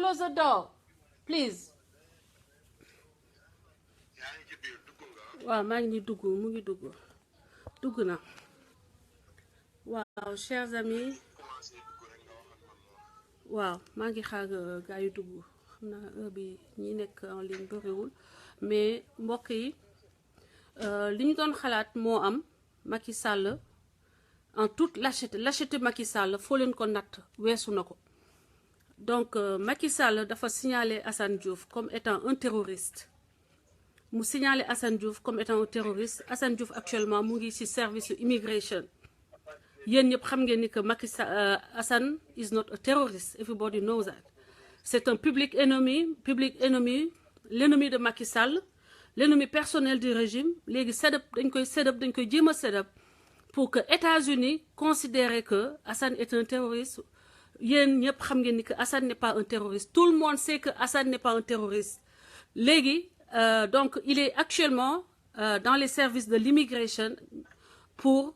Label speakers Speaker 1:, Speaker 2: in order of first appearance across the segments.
Speaker 1: close the door please. waaw maa ngi ni dugg mu ngi dugg na. waaw chers amis waaw maa ngi xaar gars yu dugg xam naa heure bi ñi nekk en ligne bëriwul mais mbokk yi li ñu doon xalaat moo am Macky Sall en toute lâcheté Macky Sall foo leen ko natt weesu na ko. Donc Macky Sall dafa signaler Assane Diouf comme étant un terroriste mu signaler Assane Diouf comme étant un terroriste. Assane Diouf actuellement mu ngi ci service immigration. Yéen ñëpp xam ngeen ni que Assane is not a terrorist, everybody knows that. C'est un public ennemi, l'ennemi de Macky Sall, l'ennemi personnel du régime. Léegi dañ koy jéem a set-up pour que États-Unis considèrent que Assane est un terroriste. Yéen ñëpp xam ngeen ni que Assane n'est pas un terroriste. Tout le monde sait que Assane n'est pas un terroriste. Léegi donc il est actuellement dans les services de l'immigration pour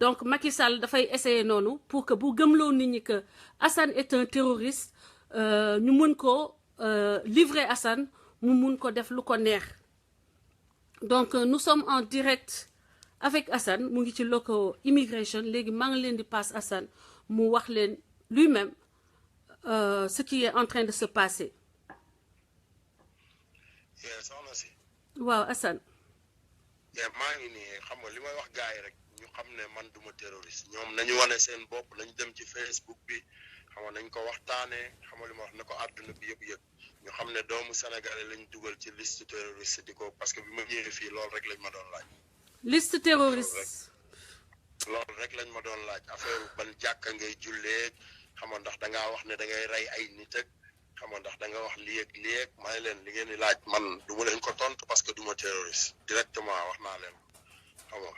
Speaker 1: donc Macky Sall dafay essayer noonu pour que bu gëmloo nit ñi que Assane est un terroriste ñu mun ko livrer Assane mu mun ko def lu ko neex. Donc nous sommes en direct avec Assane mu ngi ci local immigration léegi maa ngi leen di passe Assane mu wax leen lui-même ce qui est en train de se passer.
Speaker 2: soxna si.
Speaker 1: waaw Assane.
Speaker 2: maa ngi nii xam nga li may wax gars yi rek ñu xam ne man duma terroriste ñoom nañu wane seen bopp nañu dem ci Facebook bi xam nga nañ ko waxtaanee xam nga li ma wax na ko àdduna bi yëpp ñu xam ne doomu sénégalais lañ dugal ci liste terroriste di ko parce que bi ma ñëwee fii loolu rek lañ ma doon laaj.
Speaker 1: liste terroriste.
Speaker 2: loolu rek lañ ma doon laaj affaire ban jàkka ngay jullee xam nga ndax da ngaa wax ne da ngay rey ay nit ak xam nga ndax da nga wax lii ak may leen li ngeen di laaj man du ma leen ko tontu parce que du ma terroriste directement wax naa leen xam nga.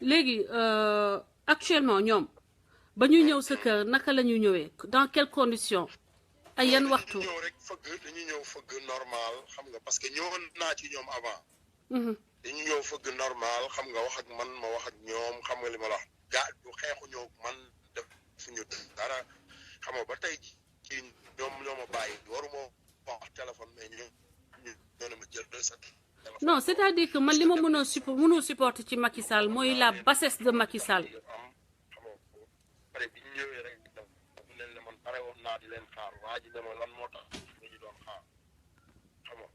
Speaker 1: léegi actuellement ñoom ba ñu ñëw sa kër naka la ñu ñëwee dans quelles conditions ay yan waxtu.
Speaker 2: dañu ñëw rek dañu ñëw fëgg normal xam nga parce que ñëwoon naa ci ñoom avant. dañu ñëw fëgg normal xam nga wax ak man ma wax ak ñoom xam nga li ma la wax gaa du xeexu ñëw man def suñu dara xam nga ba tey ci ñoom ñoo ma bàyyi waruma wax téléphone mais ñoo ne ma jël sa téléphone.
Speaker 1: non c'est-à-dire que man li ma mënoo supporter ci Macky Sall mooy la bassesse de Macky Sall.
Speaker 2: xam nga pare bi ñu ñëwee rek mu ne man pare woon naa di leen xaar waa ji dama lan moo tax ñu doon xaar xam nga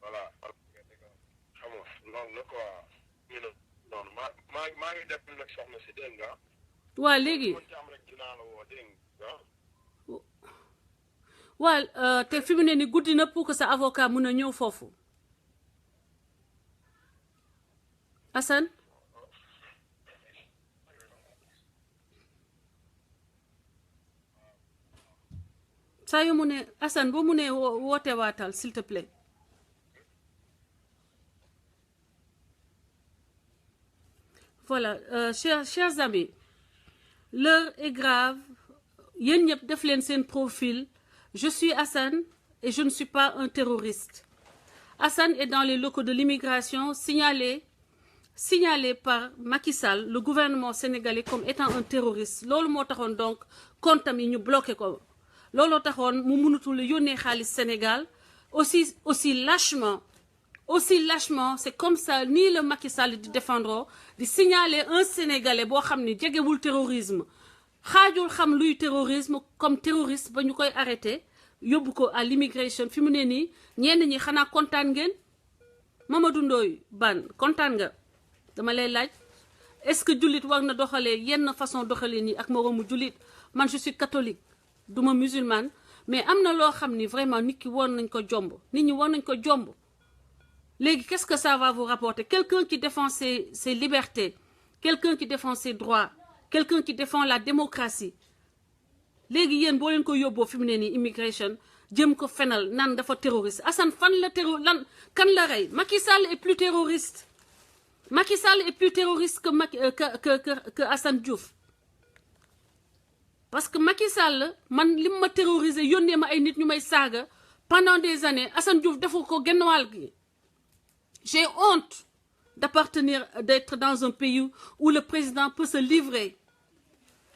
Speaker 2: voilà. xam nga loolu la quoi ñu ne noonu maa ngi def nag soxna si dégg nga.
Speaker 1: waa léegi
Speaker 2: am rek dinaa la woo dégg nga.
Speaker 1: waa te fi mu ne ni guddi na pour que sa avocat mun a ñëw foofu Assane. saa yu mu ne Assane boo mu ne woote waatal s'il te plaît. Voilà, chers amis, l'heure est grave. Yéen ñëpp def leen seen profil. Je suis Assane et je ne suis pas un terroriste. Assane est dans les locaux de l'immigration signalé par Macky Sall, le gouvernement sénégalais, comme étant un terroriste. Loolu moo taxoon donc comptam yi ñu bloqué ko. Looloo taxoon mu mënutul yónnee xaalis Sénégal aussi lâchement. Aussi lâchement, c'est comme ça, ni le Macky Sall di défendre, di signaler un Sénégalais boo xam ni jegewul terrorisme xaajul xam luy terrorisme comme terroriste ba ñu koy arrêté yóbbu ko à l'immigration fi mu ne nii ñenn ñi xanaa kontaan ngeen Mamadou Ndoye Bane kontaan nga dama lay laaj est-ce que jullit war na doxalee yenn façon doxalee nii ak moroomu jullit man je suis catholique duma musulmane mais am na loo xam ni vraiment nit ki war nañ ko jomb nit ñi war nañ ko jomb. Léegi, qu'est-ce que ça va vous rapporter? Quelqu'un qui défend ses libertés, quelqu'un qui défend ses droits, quelqu'un qui défend la démocratie. Léegi yéen boo leen ko yóbboo fi mu ne nii immigration jëm ko fenal nan dafa terroriste Assane fan la kan la rey Macky Sall est plus terroriste. Macky Sall est plus terroriste que Assane Diouf. Parce que Macky Sall man li ma terrorisé yónnee ma ay nit ñu may saaga pendant des années Assane Diouf defu ko genn wàll gi. J'ai honte d'être dans un pays où le président peut se livrer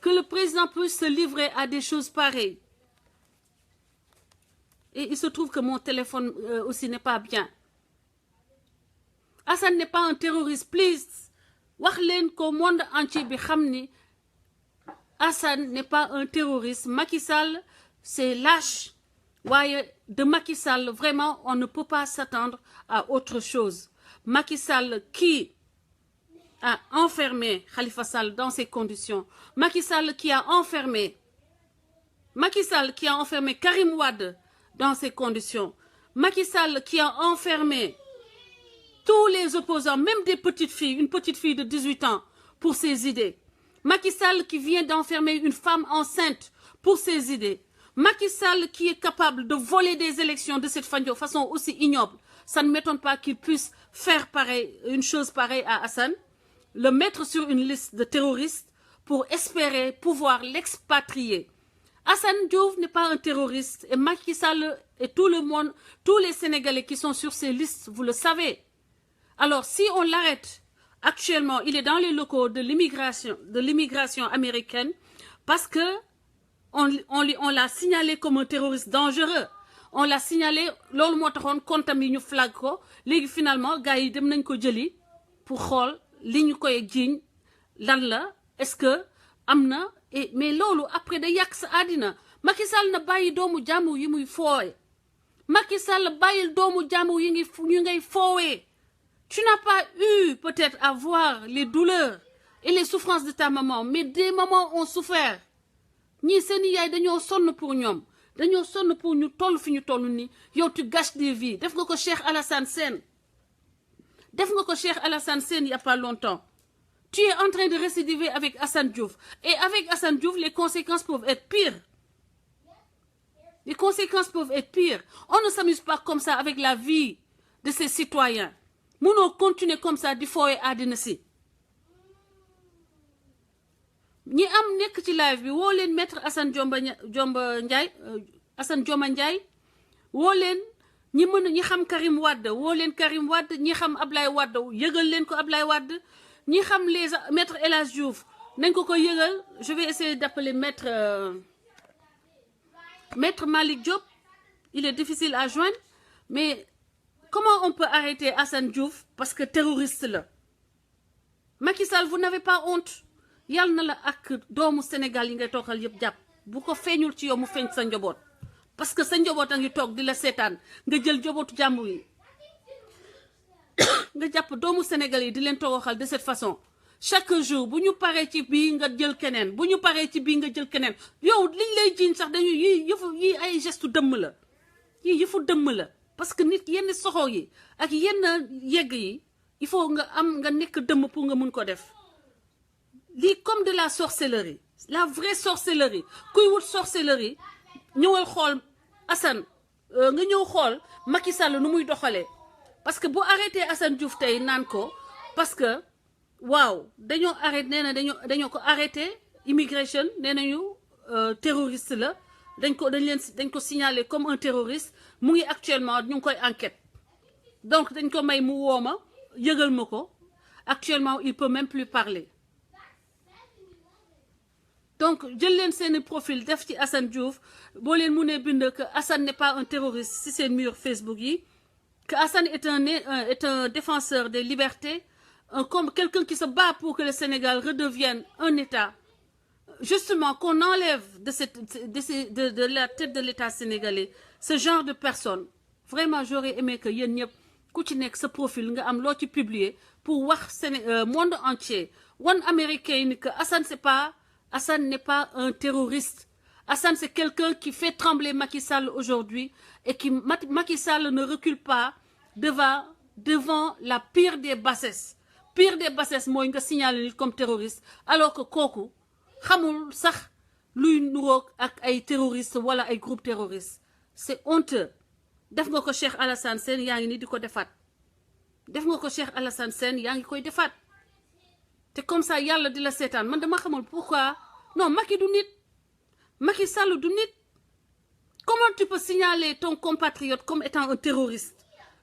Speaker 1: que le président puisse se livrer à des choses pareilles. Et il se trouve que mon téléphone aussi n'est pas bien. Hassan n'est pas un terroriste, please. Wax leen ko monde entier bi xam ni Hassan n'est pas un terroriste. Macky Sall, c'est lâche. Ouais, de Macky Sall, vraiment, on ne peut pas s'attendre à autre chose. Macky Sall qui a enfermé Khalifa Sall dans ces conditions. Macky Sall qui a enfermé Karim Wade dans ces conditions. Macky Sall qui a enfermé tous les opposants, même des petites filles, une petite fille de 18 ans, pour ses idées. Macky Sall qui vient d'enfermer une femme enceinte pour ses idées. Macky Sall qui est capable de voler des élections de cette façon aussi ignoble. Ça ne m'étonne pas qu'il puisse faire une chose pareille à Hassan, le mettre sur une liste de terroristes pour espérer pouvoir l'expatrier. Hassan Diouf n'est pas un terroriste et Macky Sall et tout le monde, tous les Sénégalais qui sont sur ces listes, vous le savez. Alors si on l'arrête, actuellement, il est dans les locaux de l'immigration américaine parce que on l'a signalé comme un terroriste dangereux. On l'a signalé, loolu moo taxoon comptam yi ñu flag ko léegi finalement gars yi dem nañ ko jëli pour xool li ñu koy jiiñ lan la est-ce que am na mais loolu après da yàq sa àddina. Macky Sall na bàyyi doomu jàmbur yi muy foowee. Macky Sall bàyyil doomu jàmbur yi ñu ngay foowee. Tu n'as pas eu peut-être à voir les douleurs et les souffrances de ta maman, mais des mamans ont souffert. Ñii seen yaay dañoo sonn pour ñoom dañoo sonn pour ñu toll fi ñu toll nii yow tu gâches des vies def nga ko Cheikh Alassane Sène il y a pas longtemps. Tu es en train de récidiver avec Hassan Diouf et avec Hassan Diouf les conséquences peuvent être pires. On ne s'amuse pas comme ça avec la vie de ses citoyens. Munoo continuer comme ça di fooye àddina si. ñi am nekk ci live bi woo leen maître Assane Dioma Ndiaye woo leen ñi xam Karim Wade woo leen Karim Wade ñi xam Ablaye Wade yëgal leen ko Ablaye Wade ñi xam les maître El Hadj Diouf nañ ko yëgal. Je vais essayer d'appeler maître Malick Diop. Il est difficile à joindre mais comment on peut arrêter Hassan Diouf parce que terroriste là. Macky Sall, vous n'avez pas honte. Yal na la ak doomu Sénégal yi ngay toxal yëpp jàpp bu ko feeñul ci yow mu feeñ sa njaboot parce que sa njaboot a ngi toog di la seetaan nga jël njabootu jàmbur yi nga jàpp doomu Sénégal yi di leen toxal de cette façon chaque jour bu ñu paree ci bii nga jël keneen bu ñu paree ci bii nga jël keneen yow liñ lay jiiñ sax dañuy yi ay gestu dëmm la yii yëfu dëmm la parce que nit yenn soxor yi ak yenn yegg yi il faut nga nekk dëmm pour nga mun ko def. Lii comme de la sorcellerie la vraie sorcellerie kuy wut sorcellerie ñëwal xool Hassan nga ñëw xool Macky Sall nu muy doxalee parce que bu arrêté Hassan Diouf tey naan ko parce que waaw dañoo arrêté nee na dañoo ko arrêté immigration nee nañu terroriste la dañ ko signalé comme un terroriste mu ngi actuellement ñu ngi koy enquête donc dañ ko may mu wooma yëgal ma ko actuellement il peut même plus parler. Donc, je leen seen profil def ci Hassan Diouf boo leen mënee bind que Hassan n'est pas un terroriste si seen mur Facebook yi que Hassan est un défenseur des libertés comme quelqu'un qui se bat pour que le Sénégal redevienne un État justement qu'on enlève de la tête de l'État sénégalais ce genre de personnes. Vraiment j'aurais aimé que yéen ñëpp ku ci nekk sa profil nga am loo ci publier pour wax monde entier wan américain yi ni que Hassan n'est pas un terroriste. Hassan, c'est quelqu'un qui fait trembler Macky Sall aujourd'hui et qui Macky Sall ne recule pas devant la pire des bassesses. Pire des bassesses, moi, il signalé comme terroriste, alors que kooku xamul sax luy nuroog ak ay terroristes wala ay groupe terroriste. C'est honteux. Def nga ko Cheikh Alassane Sène yaa ngi ni di ko defaat. Def nga ko Cheikh Alassane Sène yaa ngi koy defaat. C'est comme ça yàlla di la seetaan man dama xamul pourquoi non Macky du nit Macky Sall du nit. Comment tu peux signaler ton compatriote comme étant un terroriste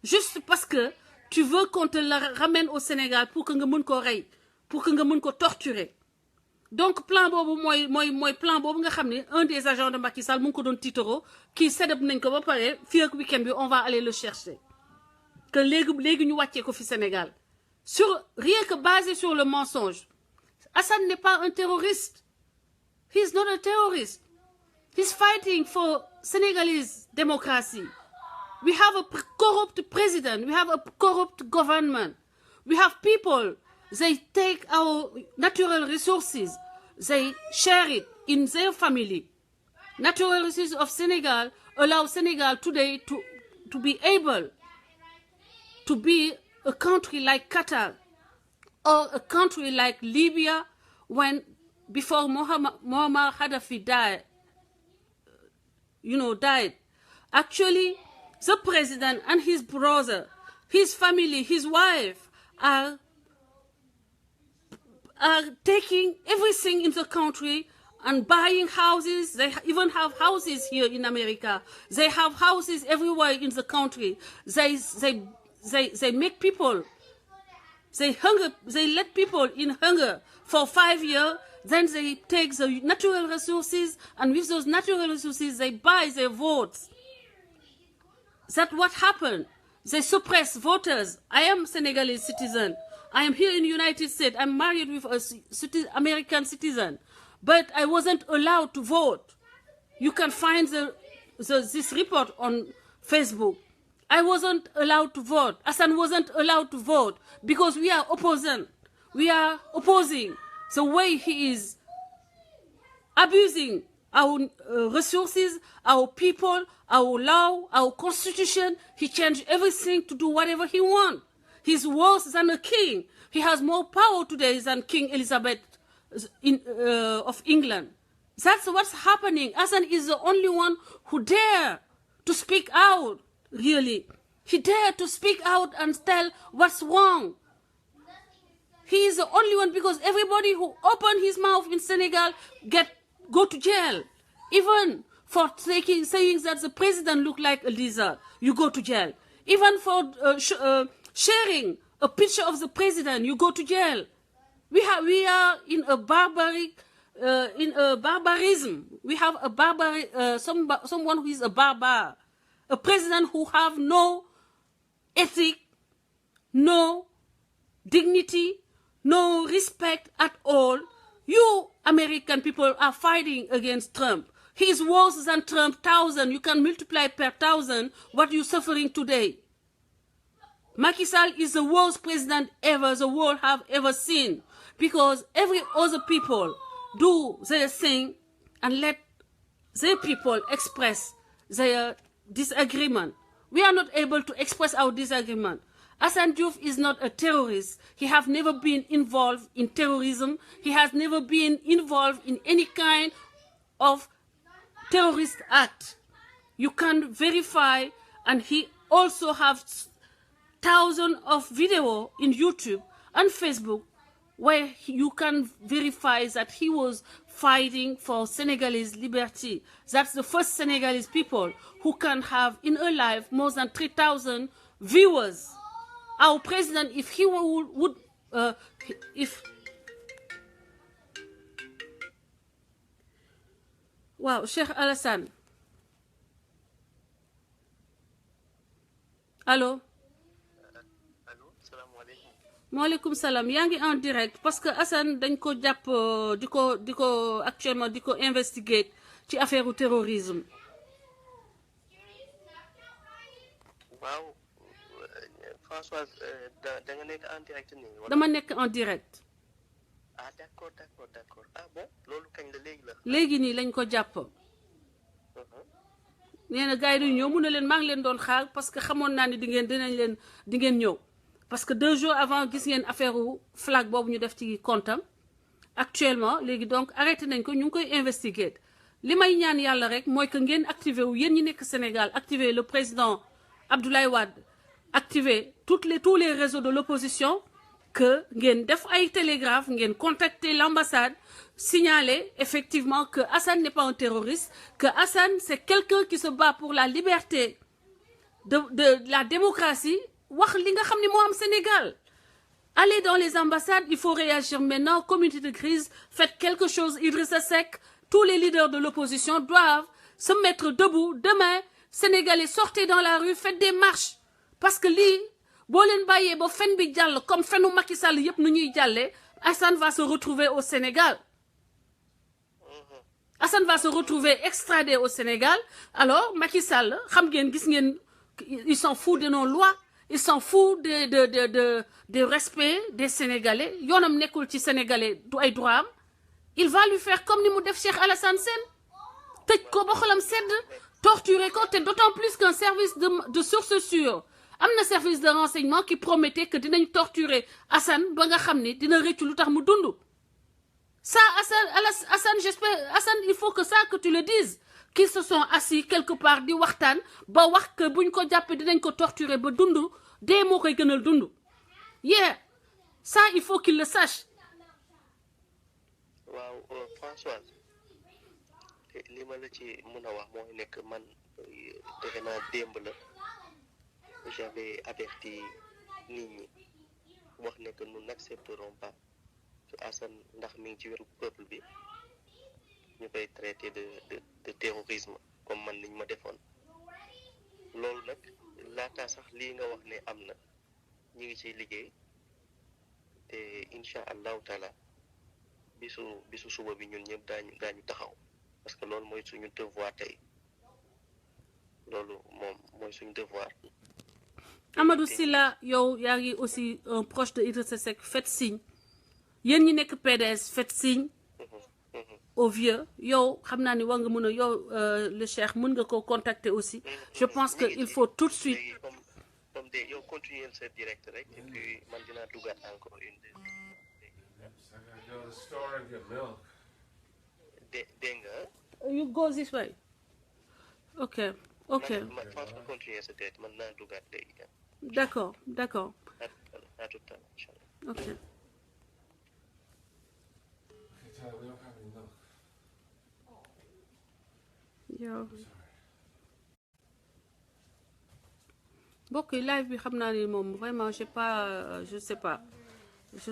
Speaker 1: juste parce que tu veux qu'on te la ramène au Sénégal pour que nga mën ko rey pour que nga mën ko torturer donc plan boobu mooy plan boobu nga xam ne un des agents de Macky Sall mu ngi ko doon tiitaro kii sedab nañ ko ba pare fii ak week-end bi on va aller le chercher que léegi ñu wàccee ko fi Sénégal rien que basé sur le mensonge. Assane n'est pas un terroriste. He's not a terrorist. He's fighting for Senegalese democracy. We have a corrupt president. We have a corrupt government. We have people, they take our natural resources, they share it in their family. Natural resources of Senegal allow Senegal today to be able to be a country like Qatar or a country like Libya when before Muammar Gaddafi died. Actually, the president and his brother, his family, his wife are taking everything in the country and buying houses. They even have houses here in America. They have houses everywhere in the country. They make people, they let people in hunger for 5 years. Then they take the natural resources, and with those natural resources, they buy their votes. That's what happened. They suppress voters. I am Senegalese citizen. I am here in the United States. I'm married with a American citizen. But I wasn't allowed to vote. You can find this report on Facebook. I wasn't allowed to vote. Assane wasn't allowed to vote because we are opposing. We are opposing the way he is abusing our resources, our people, our law, our constitution. He changed everything to do whatever he wants. He's worse than a king. He has more power today than King Elizabeth of England. That's what's happening. Assane is the only one who dare to speak out, really. He dared to speak out and tell what's wrong. He is the only one because everybody who opened his mouth in Senegal go to jail. Even for saying that the president looked like a lizard, you go to jail. Even for sharing a picture of the president, you go to jail. We are in a barbarism. We have a someone who is a barbar, a president who have no ethic, no dignity, no respect at all. You American people are fighting against Trump. He is worse than Trump 1,000. You can multiply per 1,000 what you're suffering today. Macky Sall is the worst president ever the world have ever seen because every other people do their thing and let their people express their disagreement. We are not able to express our disagreement. Assane Diouf is not a terrorist. He has never been involved in terrorism. He has never been involved in any kind of terrorist act. You can verify, and he also has thousands of videos in YouTube and Facebook where you can verify that he was fighting for Senegalese liberty. That's the first Senegalese people who can have in a life more than 3,000 viewers. Our president, if he would wow, Cheikh Alassane. Allô? Maaleykum salaam yaa ngi en direct parce que Assane dañ ko jàpp di ko actuellement di ko investigate ci affaire u terrorisme.
Speaker 3: waaw Françoise da nga nekk en direct nii.
Speaker 1: dama nekk en direct.
Speaker 3: ah d'accord ah bon loolu kañ la léegi la.
Speaker 1: léegi nii lañ ko jàpp. nee na gars yi duñ ñëw mun na leen maa ngi leen doon xaar parce que xamoon naa ne di ngeen ñëw. parce que 2 jours avant gis ngeen affaire flag boobu ñu def ci comptam actuellement léegi donc arrêté nañ ko ñu ngi koy investiguer li may ñaan yàlla rek mooy que ngeen activé wu yéen ñi nekk Sénégal activé le président Abdoulaye Wade activé tous les réseaux de l'opposition que ngeen def ay télégraphe ngeen contacter l'ambassade signaler effectivement que Assane n'est pas un terroriste que Assane c'est quelqu'un qui se bat pour la liberté de la démocratie wax li nga xam ne moo am Sénégal Allez dans les ambassades, il faut réagir maintenant. Comité de crise, faites quelque chose. Idrissa Seck, tous les leaders de l'opposition doivent se mettre debout. Demain, Sénégalais, sortez dans la rue, faites des marches. Parce que li, boo leen bàyyee ba fen bi jàll comme fenu Macky Sall yëpp nu ñuy jàllee, Assane va se retrouver au Sénégal. Assane va se retrouver extradé au Sénégal. Alors, Macky Sall, xam ngeen, gis ngeen, il s'en fout de nos lois. Il s'en fout de respect des Sénégalais. Yonam nekul ci Sénégalais du ay droit am. Il va lui faire comme ni mu def Cheikh Alassane Sène. Tëj ko ba xolam sedd, torturer ko, te d'autant plus qu'un service de source sûre. Amna service de renseignement qui promettait que dinañ torturer Assane ba nga xamni dina rëccu lutax mu dundu. Ça, Assane, j'espère, Assane, il faut que ça, que tu le dises. Qu'ils se sont assis quelque part, di waxtaan, ba wax que buñ ko jappé dinañ ko torturer ba dundu, dé mo koy gënal dundu. Yeah. Ça, il faut qu'il le sache.
Speaker 3: waaw Françoise li ma la ci mën a wax mooy nekk man defe naa démb la j'avais averti nit ñi wax ne que nous n'accepterons pas que Assane ndax mi ngi ci wetu peuple bi ñu koy traité de terrorisme comme man niñ ma defoon loolu nag laata sax lii nga wax ne am na ñu ngi ciy liggéey te incha allahu taala bisu suba bi ñun ñëpp daañu taxaw parce que loolu mooy suñu devoir tey loolu moom mooy suñu devoir.
Speaker 1: Amadou Sylla yow yaa ngi aussi un proche de Idrissa Seck faites signe yéen ñi nekk PDS faites signe au vieux yow xam naa ni war nga mën a yow le cheikh mën nga ko contacter aussi je pense que il faut tout de suite
Speaker 3: comme de yow continuer ce direct rek et puis man dinaa dugaat encore une dégg nga
Speaker 1: you go this way ok
Speaker 3: man continuer ce direct man naa dugaat léegi
Speaker 1: d'accord
Speaker 3: à tout à l'heure inchallah
Speaker 1: ok yow mbokk yi live bi xam naa ni moom vraiment je ne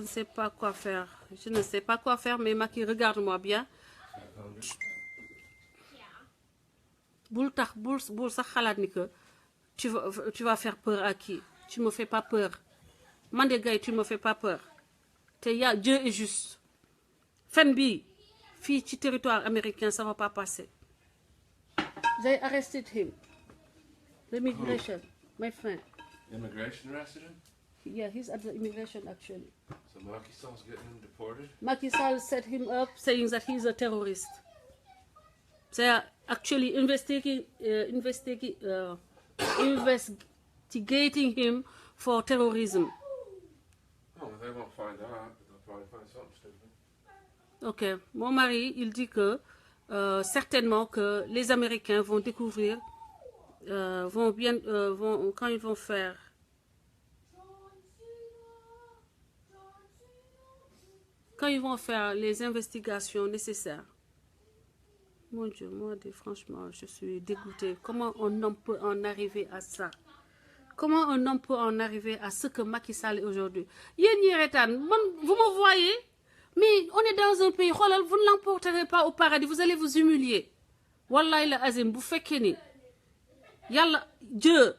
Speaker 1: sais pas quoi faire mais Macky regarde-moi bien bul sax xalaat ni que tu vas faire peur à qui tu me fais pas peur Mandé Gaye tu me fais pas peur te Dieu est juste fen bi fii ci territoire américain ça va pas passer. They arrested him. The immigration, my friend.
Speaker 4: Immigration arrested him?
Speaker 1: Yeah, he's at the immigration actually.
Speaker 4: So Macky Sall's getting him deported?
Speaker 1: Macky Sall set him up saying that he's a terrorist. They are actually investigating him for terrorism.
Speaker 4: Oh, well, they won't find out, but they'll probably find something stupid.
Speaker 1: Ok, mon mari, il dit que certainement que les Américains vont découvrir, quand ils vont faire les investigations nécessaires. Mon Dieu, moi, franchement, je suis dégoûtée. Comment un homme peut en arriver à ça? Comment un homme peut en arriver à ce que Macky Sall est aujourd'hui? Vous me voyez? Mais on est dans un pays, vous ne l'emporterez pas au paradis, vous allez vous humilier. Wallahi la azim, vous faites que Dieu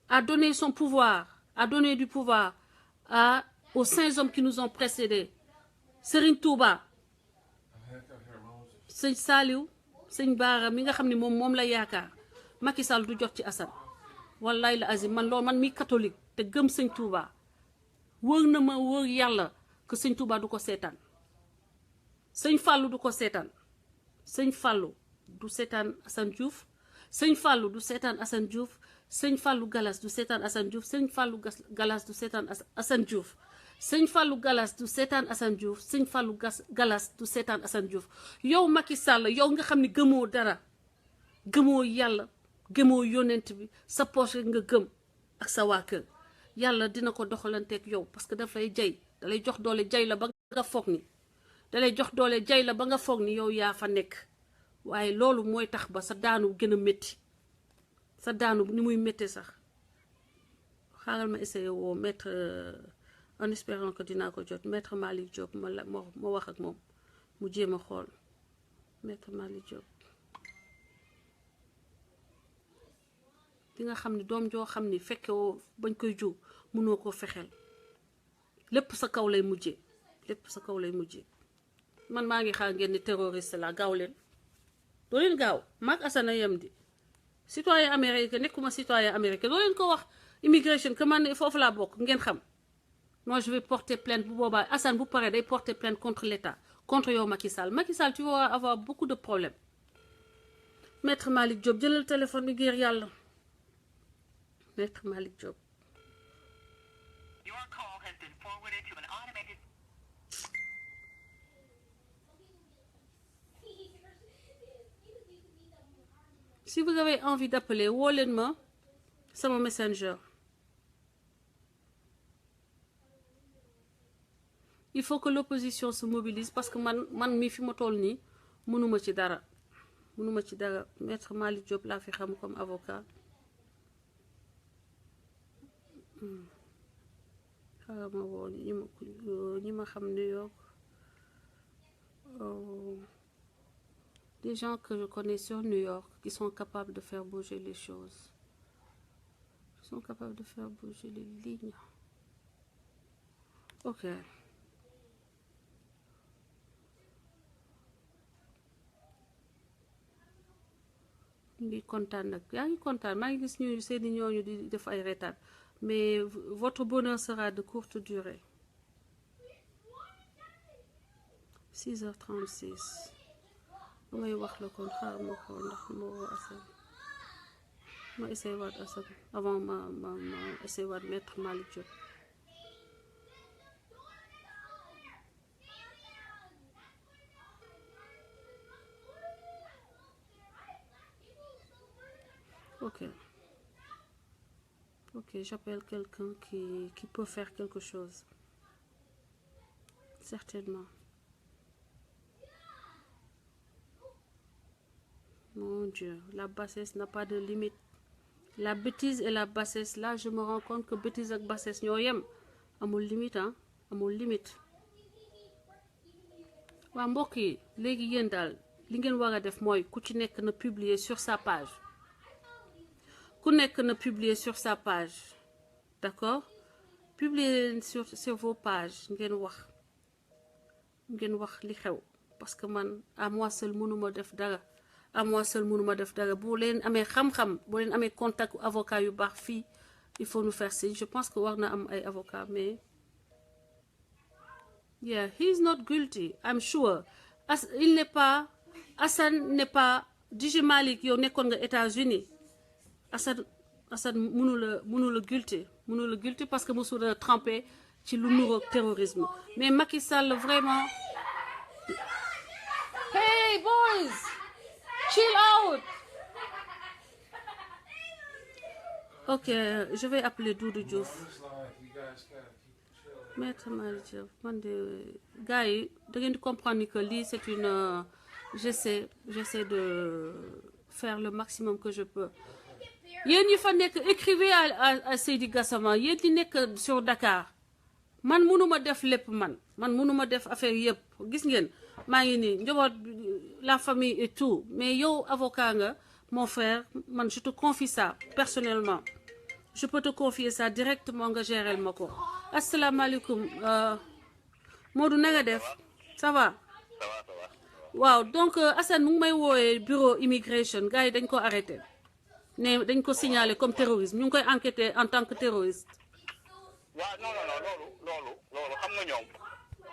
Speaker 1: a donné son pouvoir, a donné du pouvoir aux 5 hommes qui nous ont précédés. Serigne Touba, Serigne Saliou, Serigne Bara, mi nga xamni mom la yaakar. Macky Sall du jot ci Assane. Wallahi la azim, man mi catholique te gëm Serigne Touba. Wër na ma wër Yalla que Serigne Touba du ko sétane. Sëñ Fallou du ko seetaan sëñ Fallou du seetaan Assane Diouf sëñ Fallou du seetaan Assane Diouf sëñ Fallou Galas du seetaan Assane Diouf sëñ Fallou Galas du seetaan Assane Diouf sëñ Fallou Galas du seetaan Assane Diouf sëñ Fallou Galas du seetaan Assane Diouf yow Macky Sall yow nga xam ni gëmoo dara gëmoo Yàlla gëmoo yonent bi sa poche nga gëm ak sa waa kër Yàlla dina ko doxalanteeg yow parce que daf lay jay da lay jox doole jay la ba nga foog ni dalay jox doole jay la ba nga foog ni yow yaa fa nekk waaye loolu mooy tax ba sa daanu gën a métti sa daanu ni muy métti sax xaaral ma essayer woo mettre en espérant que dinaa ko jot maître Malick Diop ma wax ak moom mu jéem a xool maître Malick Diop di nga xam ni doom joo xam ni fekke woo bañ koy jur mënoo koo fexeel lépp sa kaw lay mujjee man maa ngi xaar ngeen ni terroriste la gaaw leen doo leen gaaw maag Assane yem di citoyen américain nekkuma citoyen américain doo leen ko wax immigration que man foofu laa bokk ngeen xam moi je vais porter plainte bu boobaa Assane bu paree day porter plainte contre l'État contre yow Macky Sall tu vas avoir beaucoup de problèmes maître Malick Diop jëlal téléphone bi ngir yàlla maître Malick Diop si vous avez envie d'appeler woo leen ma sama messenger il faut que l'opposition se mobilise parce que man mi fi ma toll nii mënuma ci dara maître Malick Diop laa fi xam comme avocat xaaral ma woo ñi ma xam New York des gens que je connais sur New York qui sont capables de faire bouger les choses, qui sont capables de faire bouger les lignes. Ok. ngi kontaan nag yaa ngi kontaan maa ngi gis ñu seeni ñooñu di def ay retaan mais votre bonheur sera de courte durée. 6h36 damay wax la kon xaar ma ko ndax ma woo Assane ma essayé waat Assane avant ma essayé waat maître Malick Diop. Ok, j'appelle quelqu'un qui peut faire quelque chose. Certainement. Mon Dieu, la bassesse n'a pas de limite. La bêtise et la bassesse, là, je me rends compte que bêtise ak bassesse ñoo yem. Amul limite, hein? Amul limite. Waa mbokk yi léegi yéen daal li ngeen war a def mooy ku ci nekk na publier sur sa page. Ku nekk na publier sur sa page. D'accord? Publiez sur vos pages ngeen wax li xew parce que man à moi seul mënuma def dara bu leen amee xam-xam bu leen amee contact avocat yu baax fii il faut nous faire signe je pense que war na am ay avocat mais yeah he is not guilty I'm sure Assane n'est pas DJ Malick yow nekkoon nga États-Unis Assane mënu la guilty parce que mosul a trempé ci lu nuroog terrorisme mais Macky Sall vraiment hey boys chill out. Ok, je vais appeler Doudou Diouf. Maître Malick Diop man de gars yi da ngeen di comprendre que lii c'est une j'essaie de faire le maximum que je peux. Yéen ñi fa nekk écrivez à Seydi Gassama yéen ñi nekk sur Dakar man mënuma def lépp man mënuma def affaire yëpp gis ngeen maa ngi nii njaboot la famille et tout mais yow avocat nga mon frère man je te confie ça personnellement je peux te confier ça directement nga gérer ma ko asalaamaaleykum Modou na nga def ça va waaw donc Assane mu ngi may woowee bureau immigration gars yi dañ ko arrêté ne dañ ko signalé comme terrorisme ñu ngi koy enquêter en tant que terroriste.
Speaker 5: waaw non loolu xam nga ñoom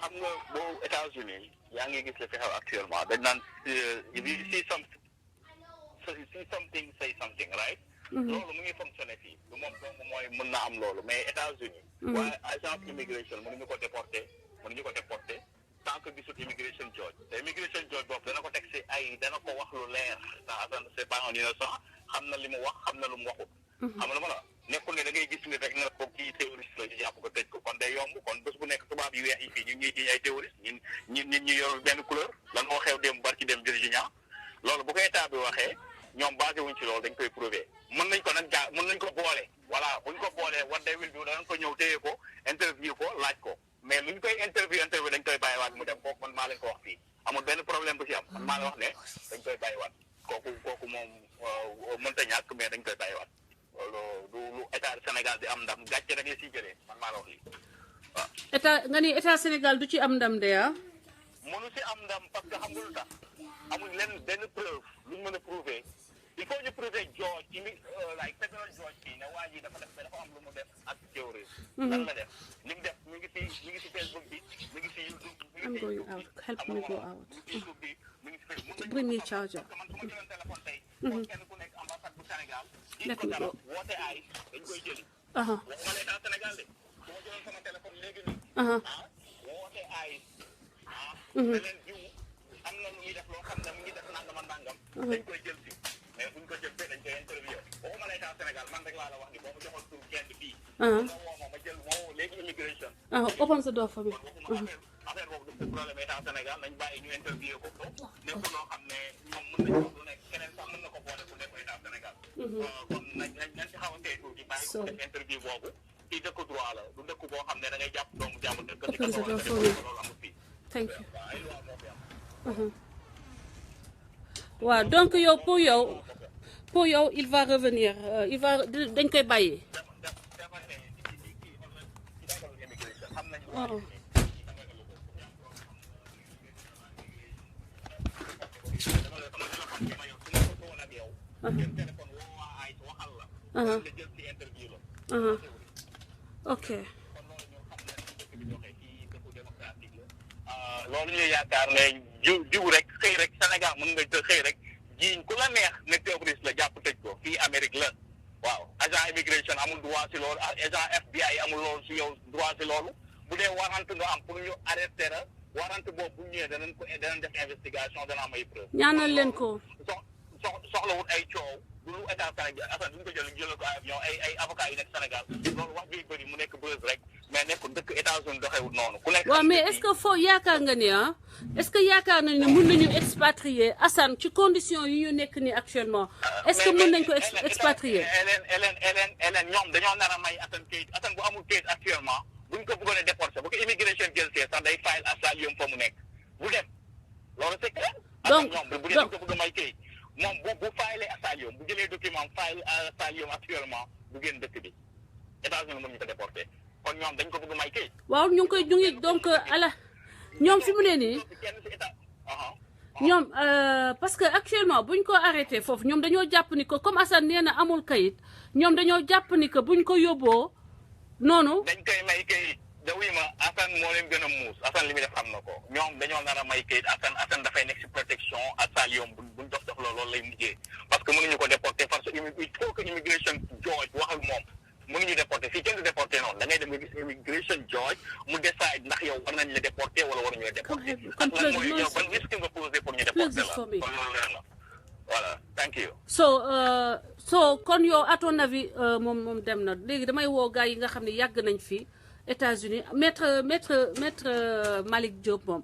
Speaker 5: xam nga boo États-Unis yaa ngi gis la fi xew actuellement dañ naan if you see something say something right. loolu mu ngi fonctionné fii lu moom donc mooy mën na am loolu mais États-Unis waaye agence immigration mënuñu ko déporter tant que gisul immigration judge te immigration judge boobu dana ko teg si dana ko wax lu leer ndax Assane c'est pas un innocent xam na li mu wax xam na lu mu waxut. xam nga ma la nekkul ne da ngay gis ni rek ne ko kii terroriste la ñu jàpp ko tëj ko kon day yomb kon bés bu nekk tubaab yu weex yi fii ñu ngi jiñ ay terroriste nit ñi yor benn couleur lan moo xew dem barki dem Virginia loolu bu ko état bi waxee ñoom basé wuñ ci loolu dañ koy prouver mën nañ ko boole voilà buñ ko boolee what they will do danañ ko ñëw téye ko interview ko laaj ko mais luñ koy interview dañ koy bàyyiwaat mu dem kooku man maa leen ko wax fii amul benn problème bu ci am man maa la wax ne dañ koy bàyyiwaat kooku moom mënta ñàkk mais dañ koy bàyyiwaat loolu du lu état Sénégal di am ndam gàcce rek la siy jëlee man maa la wax lii waaw.
Speaker 1: état Sénégal du ci am ndam de ah.
Speaker 5: mënu si am ndam parce que xam nga lu tax amuñ leen benn preuve luñ mën a prouver il faut ñu prouver George like federal George fii ne waa ji dafa am lu mu def ak terrorisme. lan la def li mu def mi ngi si Facebook bi mi ngi si YouTube.
Speaker 1: I'm going out. Help me go out.
Speaker 5: YouTube bi mi ngi si Facebook.
Speaker 1: Bring me charger.
Speaker 5: parce que man su ma jëloon téléphone tey. kenn ku nekk ambassade bu Sénégal.
Speaker 1: Let me go.
Speaker 5: woote ay dañ koy jëli. waxuma la état Sénégal de su ma jëloon sama téléphone léegi nii. woote ay. ne leen jiw am na lu muy def loo xam ne mu ngi def nangam ak nangam. dañ koy jël si mais buñ ko jël see dañ koy interview waxuma la état Sénégal man rek laa la wax ni boo ma joxoon tur kenn bii. nga woo ma jël moo léegi immigration.
Speaker 1: Open the door for me.
Speaker 5: waxuma affaire boobu du problème état Sénégal nañ bàyyi ñu interview ko nekkul loo xam ne ñoom mën nañ ko lu nekk keneen sax mën na ko boole bu nekk état Sénégal. kon nañ ci xaw a tey tuuti bàyyi ko def interview boobu fii dëkk droit la du dëkk boo xam ne da ngay jàpp doomu jàmm dëkk ci kaw loolu amul fii.
Speaker 1: Thank you. waaw donc yow pour yow il va revenir dañ koy bàyyi. ok.
Speaker 5: loolu ñuy yaakaar ne jiw rek xëy rek Sénégal mën nga xëy rek jiiñ ku la neex ne terroriste la jàpp tëj ko fii Amérique la waaw agent immigration amul droit si loolu agent FBI amul loolu si yow droit si loolu bu dee warrant nga am pour ñu arrêté la warrant boobu bu ñëwee danañ def investigation dana am ay preuve.
Speaker 1: ñaanal leen ko.
Speaker 5: soxlawut ay coow du lu état Sénégal affaire duñ ko jël ko avion ay avocat yu nekk Sénégal loolu wax bi bëri mu nekk buzz rek mais nekkul dëkk États-Unis doxewut noonu ku nekk.
Speaker 1: waaw mais est-ce que foo yaakaar nga ni est-ce que yaakaar nañ ne mën nañu expatrier Assane ci condition yi ñu nekk ni actuellement est-ce que mën nañ ko expatrier.
Speaker 5: Hélène ñoom dañoo nar a may Assane bu amul kayit actuellement buñ ko bëggoon a déporter bu ko immigration jël see sax day file asylum fa mu nekk bu dem loolu c'est clair.
Speaker 1: donc
Speaker 5: ñoom bu dee ko bëgg a may kayit moom bu file asylum bu jëlee document file asylum actuellement du génn dëkk bi États-Unis mënuñu ko déporter kon ñoom dañ ko bëgg may kayit.
Speaker 1: waaw ñu ngi donc ala ñoom fi mu ne nii ñoom parce que actuellement buñ ko arrêté foofu ñoom dañoo jàpp ni que comme Assane nee na amul kayit ñoom dañoo jàpp ni que buñ ko yóbboo noonu.
Speaker 5: dañ koy may kayit da wuy ma Assane moo leen gën a muus Assane li muy def xam na ko ñoom dañoo nar a may kayit Assane dafay nekk si protection asylum buñ dox loolu lay mujjee parce que mënuñu ko déporter parce que il faut que immigration George wax ak moom mënuñu déporter fii kenn du déporter noonu da ngay dem nga gis immigration George mu décide ndax yow war nañ la déporter wala waruñu la déporter ak lan mooy yow ban risque nga posé pour ñu déporter la kon loolu leer na voilà thank you.
Speaker 1: so kon yow à ton avis moom dem na léegi damay woo gars yi nga xam ne yàgg nañ fi États-Unis maître Malick Diop moom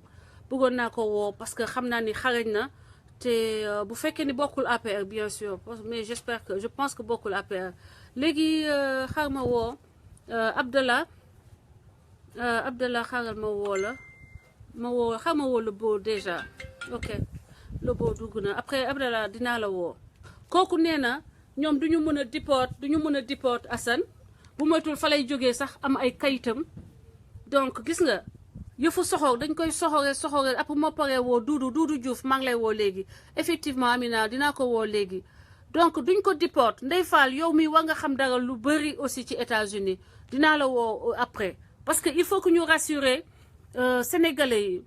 Speaker 1: bëggoon naa ko woo parce que xam naa ni xarañ na te bu fekkee ni bokkul APR bien sûr mais je pense que bokkul APR léegi xaar ma woo Abdallah xaaral ma woo la xaar ma woo le beau déjà ok le beau dugg na après Abdallah dinaa la woo kooku nee na ñoom duñu mën a deport Assane bu moytul fa lay jógee sax am ay kayitam donc gis nga yëfu soxor dañ koy soxore après ma paree woo Doudou Diouf maa ngi lay woo léegi effectivement Amina dinaa ko woo léegi donc duñ ko deport Ndeye Fall yow mi war nga xam dara lu bëri aussi ci États-Unis dinaa la woo après parce que il faut que ñu rassurer Sénégalais yi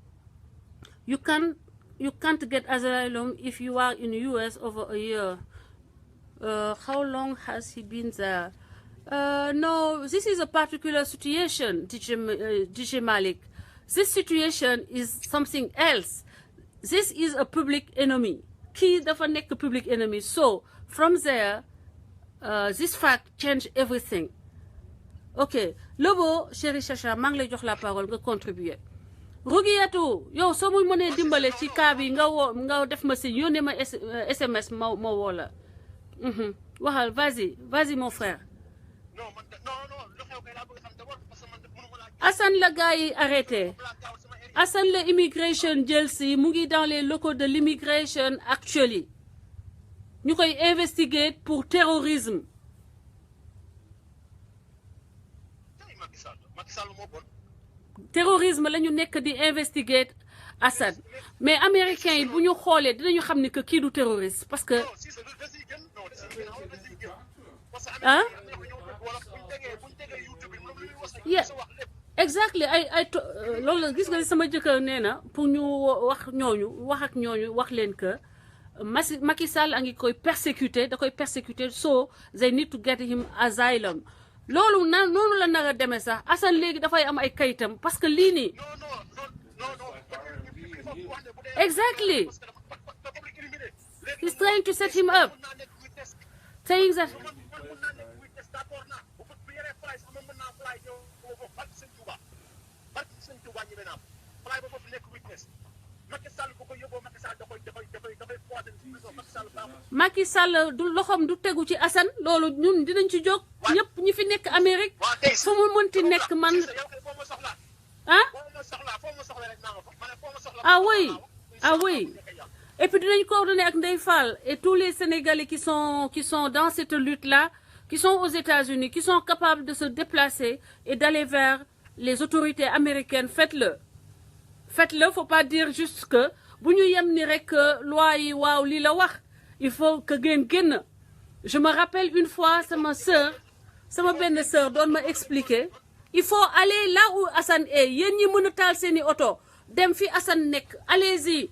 Speaker 1: you can't get asylum if you are in US over a year. How long has he been there? No, this is a particular situation, DJ Malik. This situation is something else. This is a public enemy. Kii dafa nekk public enemy. So, from there, this fact change everything. Ok, Lobo, chéri Chacha, maa ngi lay jox la parole nga contribuer. Rugiyatou yow soo muy mënee dimbale ci cas bi nga def ma si yónnee ma SMS ma woo la waxal vas-y mon frère
Speaker 2: non man non lu xew kay laa bëgg xam d'abord parce que man mënuma laa
Speaker 1: Assane la gars yi arrêté Assane la immigration jël si mu ngi dans les locaux de l'immigration actually ñu koy investiguer pour terrorisme
Speaker 2: Macky Sall moo bon
Speaker 1: terrorisme la ñu nekk di investiguer Assane mais américains yi bu ñu xoolee dinañu xam ni que kii du terroriste parce que
Speaker 2: non si c'est da siy gën non da siy gën da siy gën parce que
Speaker 1: ah
Speaker 2: wala buñ tegee YouTube bi moom lu ñuy wax
Speaker 1: yeah
Speaker 2: wax lépp
Speaker 1: exactly loolu la gis nga sama jëkkër nee na pour ñu wax ak ñooñu wax leen que Macky Sall a ngi koy persécuter da koy persécuter so they need to get him asylum loolu noonu la nar a demee sax Assane léegi dafay am ay kayitam parce que lii nii exactly he's trying to set him up saying that Macky Sall du loxoom du tegu ci Assane loolu ñun dinañ ci jóg ñëpp ñi fi nekk Amérique fu mu mënti nekk man ah ah oui et puis dinañ coordonner ak Ndeye Fall et tous les Sénégalais qui sont dans cette lutte là qui sont aux États-Unis qui sont capables de se déplacer et d'aller vers les autorités américaines faites-le faut pas dire juste que bu ñu yem ni rek loi yi waaw lii la wax il faut que ngeen génn je me rappelle une fois sama benn sœur doon ma expliquer il faut aller là où Assane est yéen ñi mën a taal seeni oto dem fi Assane nekk allez-y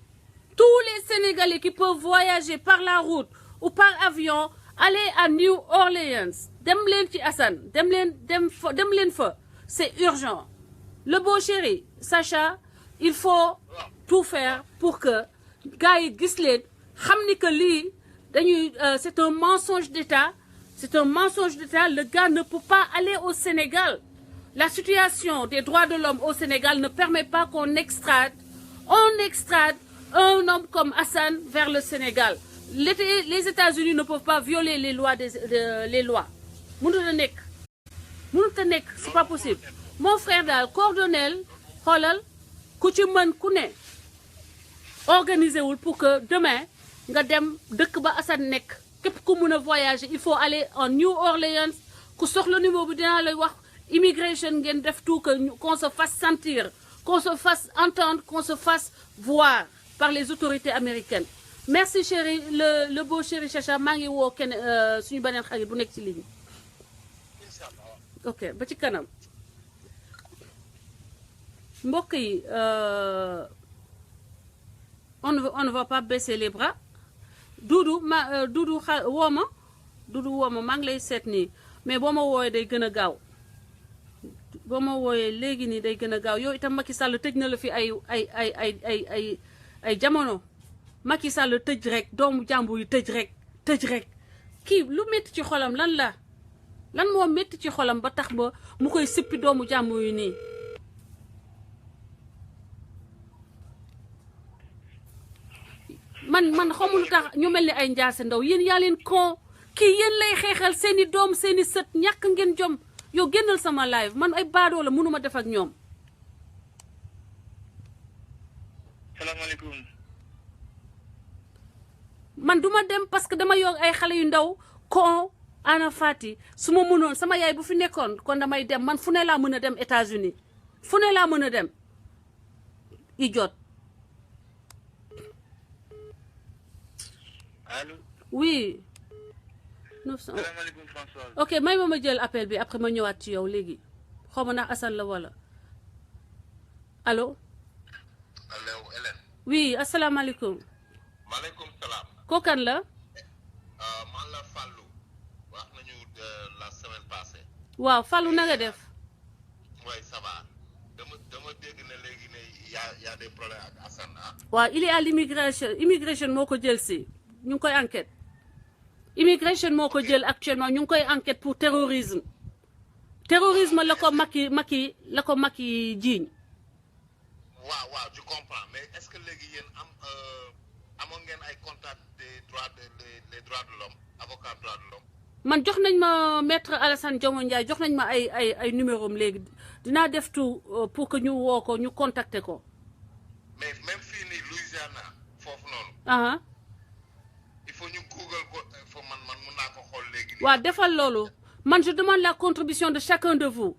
Speaker 1: tous les Sénégalais qui peuvent voyager par la route ou par avion aller à New Orleans dem leen ci Assane dem leen fa c'est urgent le beau chéri Sacha il faut tout faire pour que gars yi gis leen xam ni que lii dañuy c'est un mensonge d'État le gars ne peut pas aller au Sénégal la situation des droits de l'homme au Sénégal ne permet pas qu'on extrade un homme comme Assane vers le Sénégal les États-Unis ne peuvent pas violer les lois les lois mënut a nekk c'est pas possible mon frère daal coordonnel xoolal ku ci mën ku ne organiser wul pour que demain nga dem dëkk ba Assane nekk képp ku mën a voyager il faut aller en New Orleans ku soxla numéro bi dinaa lay wax immigration ngeen def tout que qu'on se fasse sentir qu'on se fasse entendre qu'on se fasse voir par les autorités américaines merci chéri le beau chéri Chacha maa ngi woo kenn suñu beneen xarit bu nekk ci ligne ok ba ci kanam mbokk yi on ne va pas baisser les bras Doudou woo ma maa ngi lay seet nii mais boo ma wooyee day gën a gaaw boo ma wooyee léegi nii day gën a gaaw yow itam Macky Sall tëj na la fi ay jamono Macky Sall tëj rek doomu jàmbur yi tëj rek kii lu métti ci xolam lan moo métti ci xolam ba tax ba mu koy sippi doomu jàmbur yi nii man xamul tax ñu mel ni ay njaase ndaw yéen yaa leen kon kii yéen lay xeexal seeni doom seeni sët ñàkk ngeen jom yow génnal sama live man ay baadoo la mënuma def ak ñoom
Speaker 5: salaamaaleykum
Speaker 1: man duma dem parce que dama yor ay xale yu ndaw kon ana fati su ma mënoon sama yaay bu fi nekkoon kon damay dem man fu ne laa mën a dem États-Unis fu ne laa mën a dem i jot
Speaker 5: allo
Speaker 1: oui 900
Speaker 5: salaamaaleykum François
Speaker 1: ok may ma jël appel bi après ma ñëwaat ci yow léegi xaw ma ndax Assane la wala allo
Speaker 2: Hélène
Speaker 1: oui asalaamaaleykum
Speaker 2: maaleykum salaam
Speaker 1: kookan la
Speaker 2: man la Fallou wax nañu la semaine passée
Speaker 1: waaw Fallou na nga def
Speaker 2: oui ça va dama dégg ne léegi ne y a des problèmes ak Assane
Speaker 1: waaw il est à l'immigration moo ko jël si ñu ngi koy enquête immigration moo ko jël actuellement ñu ngi koy enquête pour terrorisme la ko Macky jiiñ
Speaker 2: waaw je comprends mais est-ce que léegi yéen amoon ngeen ay contact des droits de l'homme avocat droits de l'homme
Speaker 1: man jox nañ ma maître Alassane Dioma Ndiaye jox nañ ma ay numéro am léegi dinaa def tout pour que ñu woo ko ñu contacter ko.
Speaker 2: mais même fii nii Louisiana foofu noonu. il faut ñu google ko faut man mun naa ko xool léegi.
Speaker 1: waaw defal loolu man je demande la contribution de chacun de vous.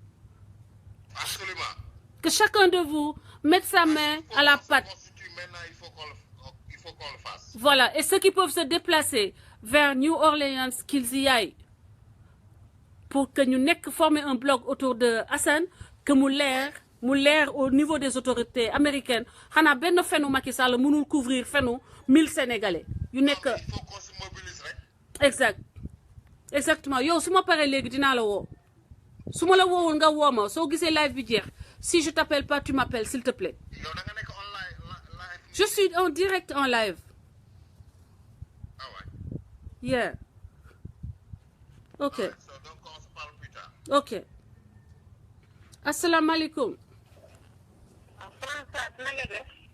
Speaker 2: absolument.
Speaker 1: que chacun de vous mette sa main à la pâte.
Speaker 2: Maintenant, il faut qu'on le fasse.
Speaker 1: Voilà, et ceux qui peuvent se déplacer vers New Orleans, qu'ils y aillent. Pour que nous n'ayons que former un bloc autour de Hassan, que nous l'air au niveau des autorités américaines. Hana ben feno Macky Sall mënul couvrir feno 1000 Sénégalais.
Speaker 2: Il faut qu'on se mobilise, right?
Speaker 1: Exact. Exactement. Yo, si je parle légui dina la wo. Si je la wo nga wo ma, so gisé live bi jeex. Si je t'appelle pas, tu m'appelles s'il te plaît.
Speaker 2: Yo, da nga nek online live.
Speaker 1: Je suis en direct en live.
Speaker 2: Ah ouais.
Speaker 1: Yeah. Ok.
Speaker 2: So, donc on se parle plus tard.
Speaker 1: Ok. Assalamu alaikum.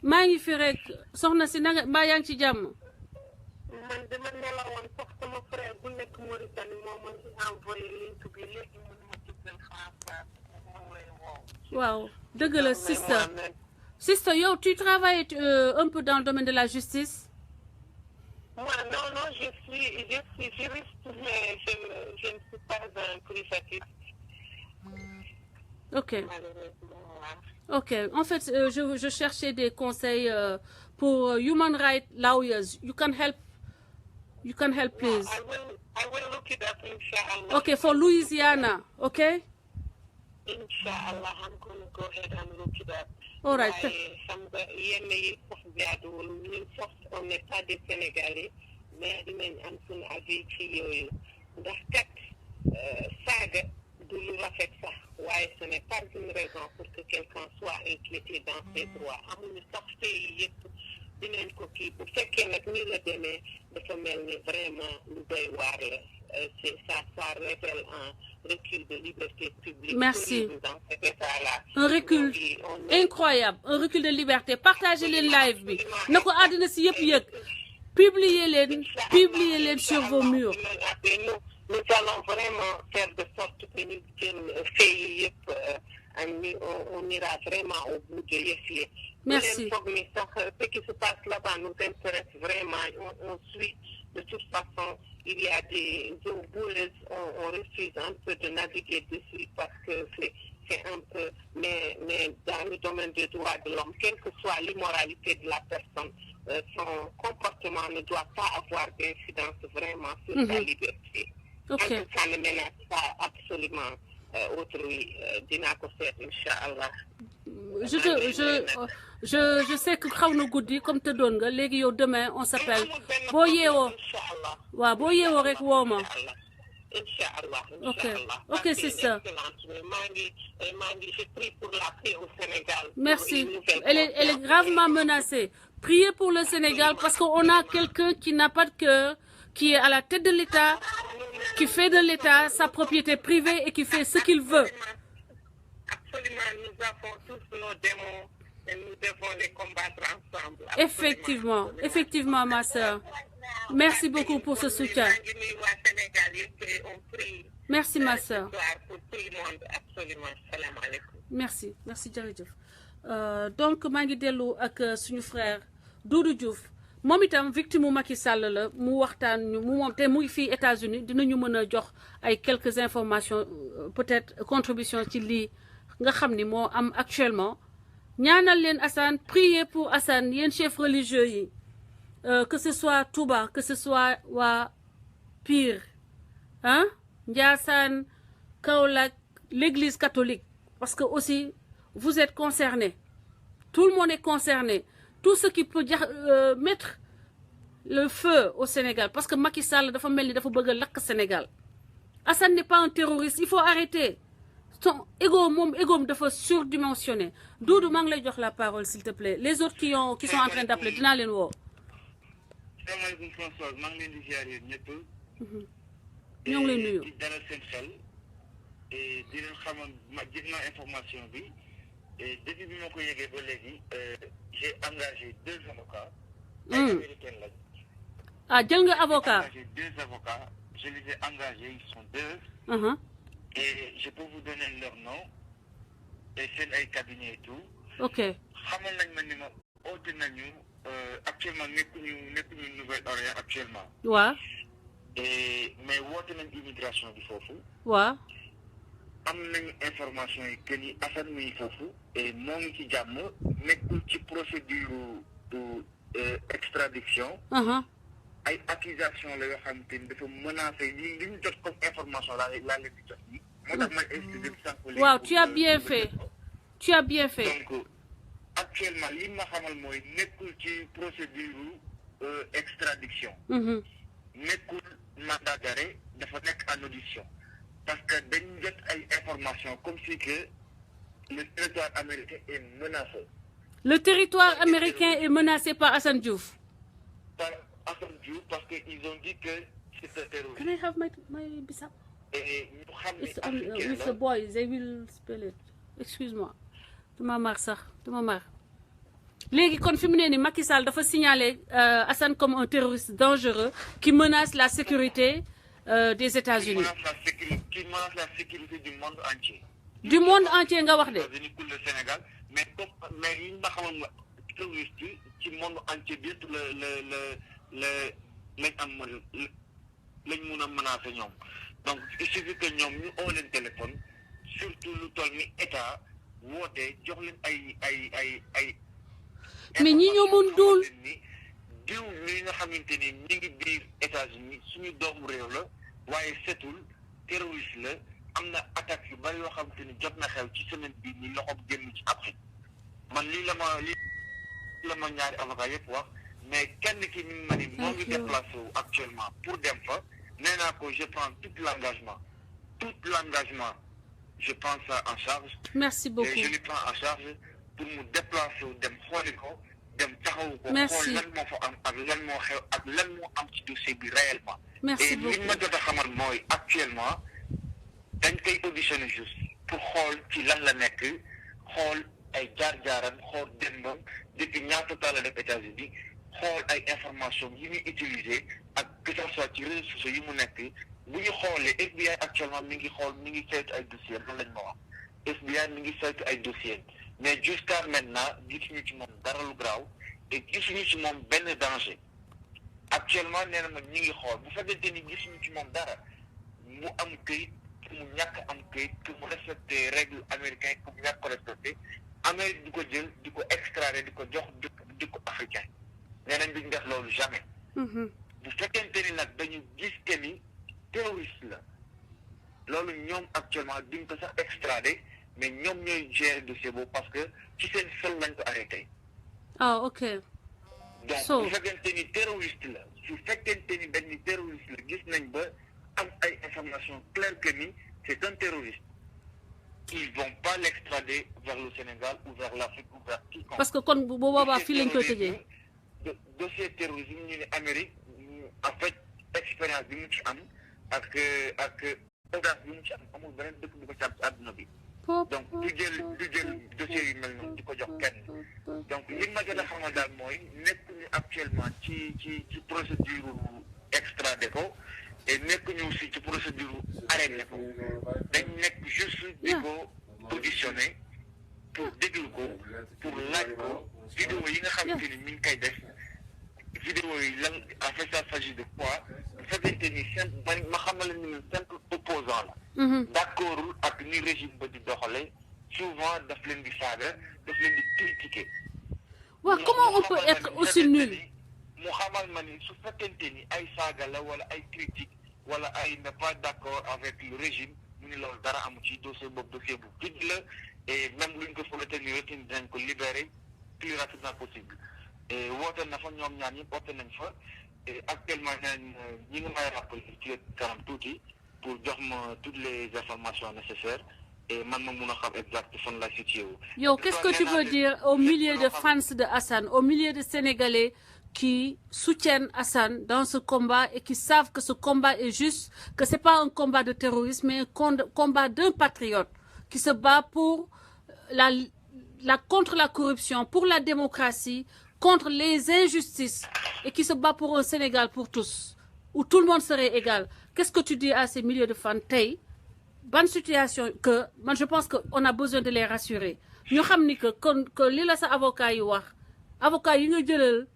Speaker 1: maa ngi fi rek soxna si nanga mbaa yaa ngi ci jàmm.
Speaker 6: man dama nelawoon sax sama frère bu nekk Mauritanie moo ma ci envoyé link bi léegi mun ma ci jël France moom lay woo.
Speaker 1: waaw dëgg la sister yow tu travailles un peu dans le domaine de la justice.
Speaker 6: moi non je suis juriste mais je ne suis pas un privatif.
Speaker 1: Ok.
Speaker 6: Malheureusement.
Speaker 1: Ok, en fait, je cherchais des conseils pour human rights lawyers. You can help, please.
Speaker 6: I will look it up, inshallah.
Speaker 1: Okay, for Louisiana, okay?
Speaker 6: Inshallah, I'm going to go ahead and look it up.
Speaker 1: All right.
Speaker 6: On n'est pas des Sénégalais, mais dinañ am suñu avis ci yooyu ndax kat saaga du lu rafet sax waaye ce n'est pas une raison pour que quelqu'un soit inquiété dans ses droits amuñu sax fii yëpp dinañ ko kii bu fekkee nag ni la demee dafa mel ni vraiment lu doy waar la c'est ça révèle un recul de liberté publique.
Speaker 1: Merci.
Speaker 6: Dans cet état-là.
Speaker 1: Un recul incroyable, un recul de liberté. Partagez les live bi na ko àddina si yëpp yëg publiez les sur vos murs.
Speaker 6: Nous allons vraiment faire de sorte que nous faisons on ira vraiment au bout de l'effet.
Speaker 1: Merci.
Speaker 6: Ce qui se passe là-bas nous intéresse vraiment. On suit de toute façon. Il y a des eaux bouleuses, on refuse un peu de naviguer dessus parce que c'est un peu, mais dans le domaine des droits de l'homme, quelle que soit l'immoralité de la personne, son comportement ne doit pas avoir d'incidence vraiment sur sa liberté.
Speaker 1: Okay.
Speaker 6: En tout cas, ne menace pas absolument autrui. Dinaa ko seet, Inch'Allah.
Speaker 1: Je sais que xaw na guddi comme te doon nga léegi yow demain on s'appelle boo yeewoo waaw boo yeewoo rek woo ma.
Speaker 6: Inch'Allah.
Speaker 1: Ok sister.
Speaker 6: Je prie pour la paix au Sénégal.
Speaker 1: Merci. Elle est gravement menacée. Priez pour le Sénégal parce qu'on a quelqu'un qui n'a pas de cœur, qui est à la tête de l'État, qui fait de l'État sa propriété privée et qui fait ce qu'il veut.
Speaker 6: Absolument, nous avons tous nos démons et nous devons les combattre ensemble.
Speaker 1: Effectivement, ma sœur. Merci beaucoup pour ce soutien. Merci, ma sœur. Merci jërëjëf. Donc maa ngi dellu ak suñu frère Doudou Diouf moom itam victime Macky Sall la mu waxtaan ñu mu moom te muy fii États-Unis dinañu mën a jox ay quelques informations peut-être contribution ci lii nga xam ni moo am actuellement ñaanal leen Assane priez pour Assane yéen chefs religieux yi que ce soit Touba que ce soit waa Pire hein Ndiassane Kaolack l'église catholique parce que aussi vous êtes concernés tout le monde est concerné tout ce qui peut mettre le feu au Sénégal parce que Macky Sall dafa mel ni dafa bëgg a lakk Sénégal Assane n'est pas un terroriste il faut arrêter son égoom dafa surdimensionné. Doudou maa ngi lay jox la parole s'il te plaît les autres qui sont en train d'appeler dinaa leen woo.
Speaker 7: salaamaaleykum François maa ngi leen di ziar yéen ñëpp.
Speaker 1: ñoo ngi lay nuyu.
Speaker 7: di dalal seen xel et di leen xamal ma jot naa information bi et depuis bi ma ko yëgee ba léegi j'ai engagé 2 avocats. ay américains lañ.
Speaker 1: ah jël nga avocat.
Speaker 7: J'ai engagé 2 avocats je les ai engagés, ils sont 2.
Speaker 1: Uh-huh.
Speaker 7: Et je peux vous donner leur nom. Et c'est un cabinet et tout.
Speaker 1: Ok.
Speaker 7: xamal nañ ma ni ma oote nañu actuellement nekkuñu Nouvelle-Orléans actuellement.
Speaker 1: waaw.
Speaker 7: mais woote nañ immigration bi foofu.
Speaker 1: waaw.
Speaker 7: am nañu information yi que ni Assane muy foofu. et moo ngi ci jàmm nekkul ci procédure extradiction.
Speaker 1: Uh-huh.
Speaker 7: ay accusation la yoo xamante ni dafa menacé li ñu jot comme information laa leen di jot nii. moo tax man expliqué sànq.
Speaker 1: waaw tu as bien fait. Tu as bien fait.
Speaker 7: Donc, actuellement, li ma xamal mooy nekkul ci procédure extradition. Nekkul mandat d'arrêt dafa nekk en audition. Parce que dañ jot ay information comme si que le territoire américain est menacé.
Speaker 1: Le territoire américain est menacé par Assane Diouf.
Speaker 7: Par Assane Diouf parce qu'ils ont dit que c'est un terroriste.
Speaker 1: Can I have my bisap?
Speaker 7: Et ñu xam ne
Speaker 1: It's
Speaker 7: africain
Speaker 1: with the
Speaker 7: la.
Speaker 1: boys, they will spell it. Excuse-moi. dama mar sax dama mar. Léegi kon fi mu ne nii Macky Sall dafa signaler Assane comme un terroriste dangereux qui menace la sécurité des États-Unis.
Speaker 7: Qui menace la sécurité du monde entier.
Speaker 1: Du monde entier nga wax de.
Speaker 7: États-Unis pour le Sénégal mais yi nga xamal ma terroriste ci monde entier bi yëpp lañ mun a menacer ñoom donc il suffit que ñoom ñu oo leen téléphone surtout lu toll ni état woote jox leen ay
Speaker 1: mais ñi ñoo mun dul.
Speaker 7: ni diw li nga xamante ni ñi ngi biir États-Unis suñu doomu réew la waaye setul terroriste la am na attaque yu bari yoo xamante ni jot na xew ci semaine bii ni loxoom génn ci Afrique man lii la ma ñaari avocat yëpp wax mais kenn ki mi ma ni moo ngi déplacé wu actuellement pour dem fa nee naa ko je prends tout l'engagement je prends ça en charge.
Speaker 1: Merci beaucoup.
Speaker 7: Et je lui prends en charge pour mu déplacer wu dem xooli ko dem taxawu ko.
Speaker 1: Merci.
Speaker 7: xool lan moo fa am ak lan moo xew ak lan moo am ci dossier bi réellement.
Speaker 1: Merci
Speaker 7: et
Speaker 1: beaucoup.
Speaker 7: li ma jot a xamal mooy actuellement dañ koy auditionner juste pour xool ci lan la nekk xool ay jaar-jaaram xool démbam depuis ñaata temps la def États-Unis xool ay information yi muy utiliser ak que ça soit ci réseaux sociaux yi mu nekk bu ñu xoolee FBI actuellement mi ngi saytu ay dossiers loolu lañ ma wax FBI mi ngi saytu ay dossiers mais jusqu'à maintenant gisuñu ci moom dara lu graaw et gisuñu ci moom benn danger actuellement nee na ma ñi ngi xool bu fekkente ni gisuñu ci moom dara mu am këyit que mu ñàkk am këyit que mu respecté règle américaine que mu ñàkk ko respecté Amérique di ko jël di ko extrader di ko jox di ko africain nee nañ duñ def loolu jamais. bu fekkente ni nag dañu gis que ni terroriste la loolu ñoom actuellement duñ ko sax extrader mais ñoom ñooy gérer dossier boobu parce que ci seen xel lañ ko arrêté.
Speaker 1: Ah ok.
Speaker 7: donc bu fekkente ni terroriste la su fekkente ni dañ ni terroriste la gis nañ ba am ay information claire que ni c'est un terroriste ils vont pas l'extrader vers le Sénégal ou vers l'Afrique ou vers quiconque.
Speaker 1: Parce que kon bu boobaa fii lañ koy tëjee.
Speaker 7: dossier terrorisme ñu ne Amérique en fait expérience bi mu ci am ak audace bi mu ci am amul beneen dëkk bu ko ci am ci àdduna bi. donc du jël dossier yu mel noonu di ko jox kenn donc li ma gën a xamal daal mooy nekkuñu actuellement ci procédure extradé ko et nekkuñu aussi ci procédure arrêté ko dañ nekk juste di ko auditionné pour déglu ko pour laaj ko vidéo yi nga xamante ni mi ngi koy def vidéo yi lan en fait ça s'agit de quoi bu fekkente ni simple ma xamal la ni simple opposant la d'accord ak ni régime ba di doxale souvent daf leen di saaga daf leen di critiquer.
Speaker 1: waaw comment on peut être aussi nul.
Speaker 7: mu xamal ma ni su fekkente ni ay saaga la wala ay critique wala ay n'est pas d'accord avec le régime mu ni loolu dara amu ci dossier boobu dossier bu vide la et même luñ ko fa retenir dinañ ko libérer plus rapidement possible et woote na fa ñoom ñaar ñëpp woote nañ fa et actuellement ñi ngi may rappelé ci kanam tuuti pour jox ma toutes les informations nécessaires et man ma mun a xam exact fan la situé wu.
Speaker 1: Yow qu'est-ce que tu veux dire au milieu de fans de Assane, au milieu de Sénégalais qui soutiennent Assane dans ce combat et qui savent que ce combat est juste, que c'est pas un combat de terrorisme mais un combat d'un patriote qui se bat pour contre la corruption, pour la démocratie, contre les injustices et qui se bat pour un Sénégal pour tous, où tout le monde serait égal. qu'est-ce que tu dis à ces milliers de fans tey ban situation que man je pense que on a besoin de les rassurer ñu xam ni que li la sa avocat yi wax avocat yi nga jëlal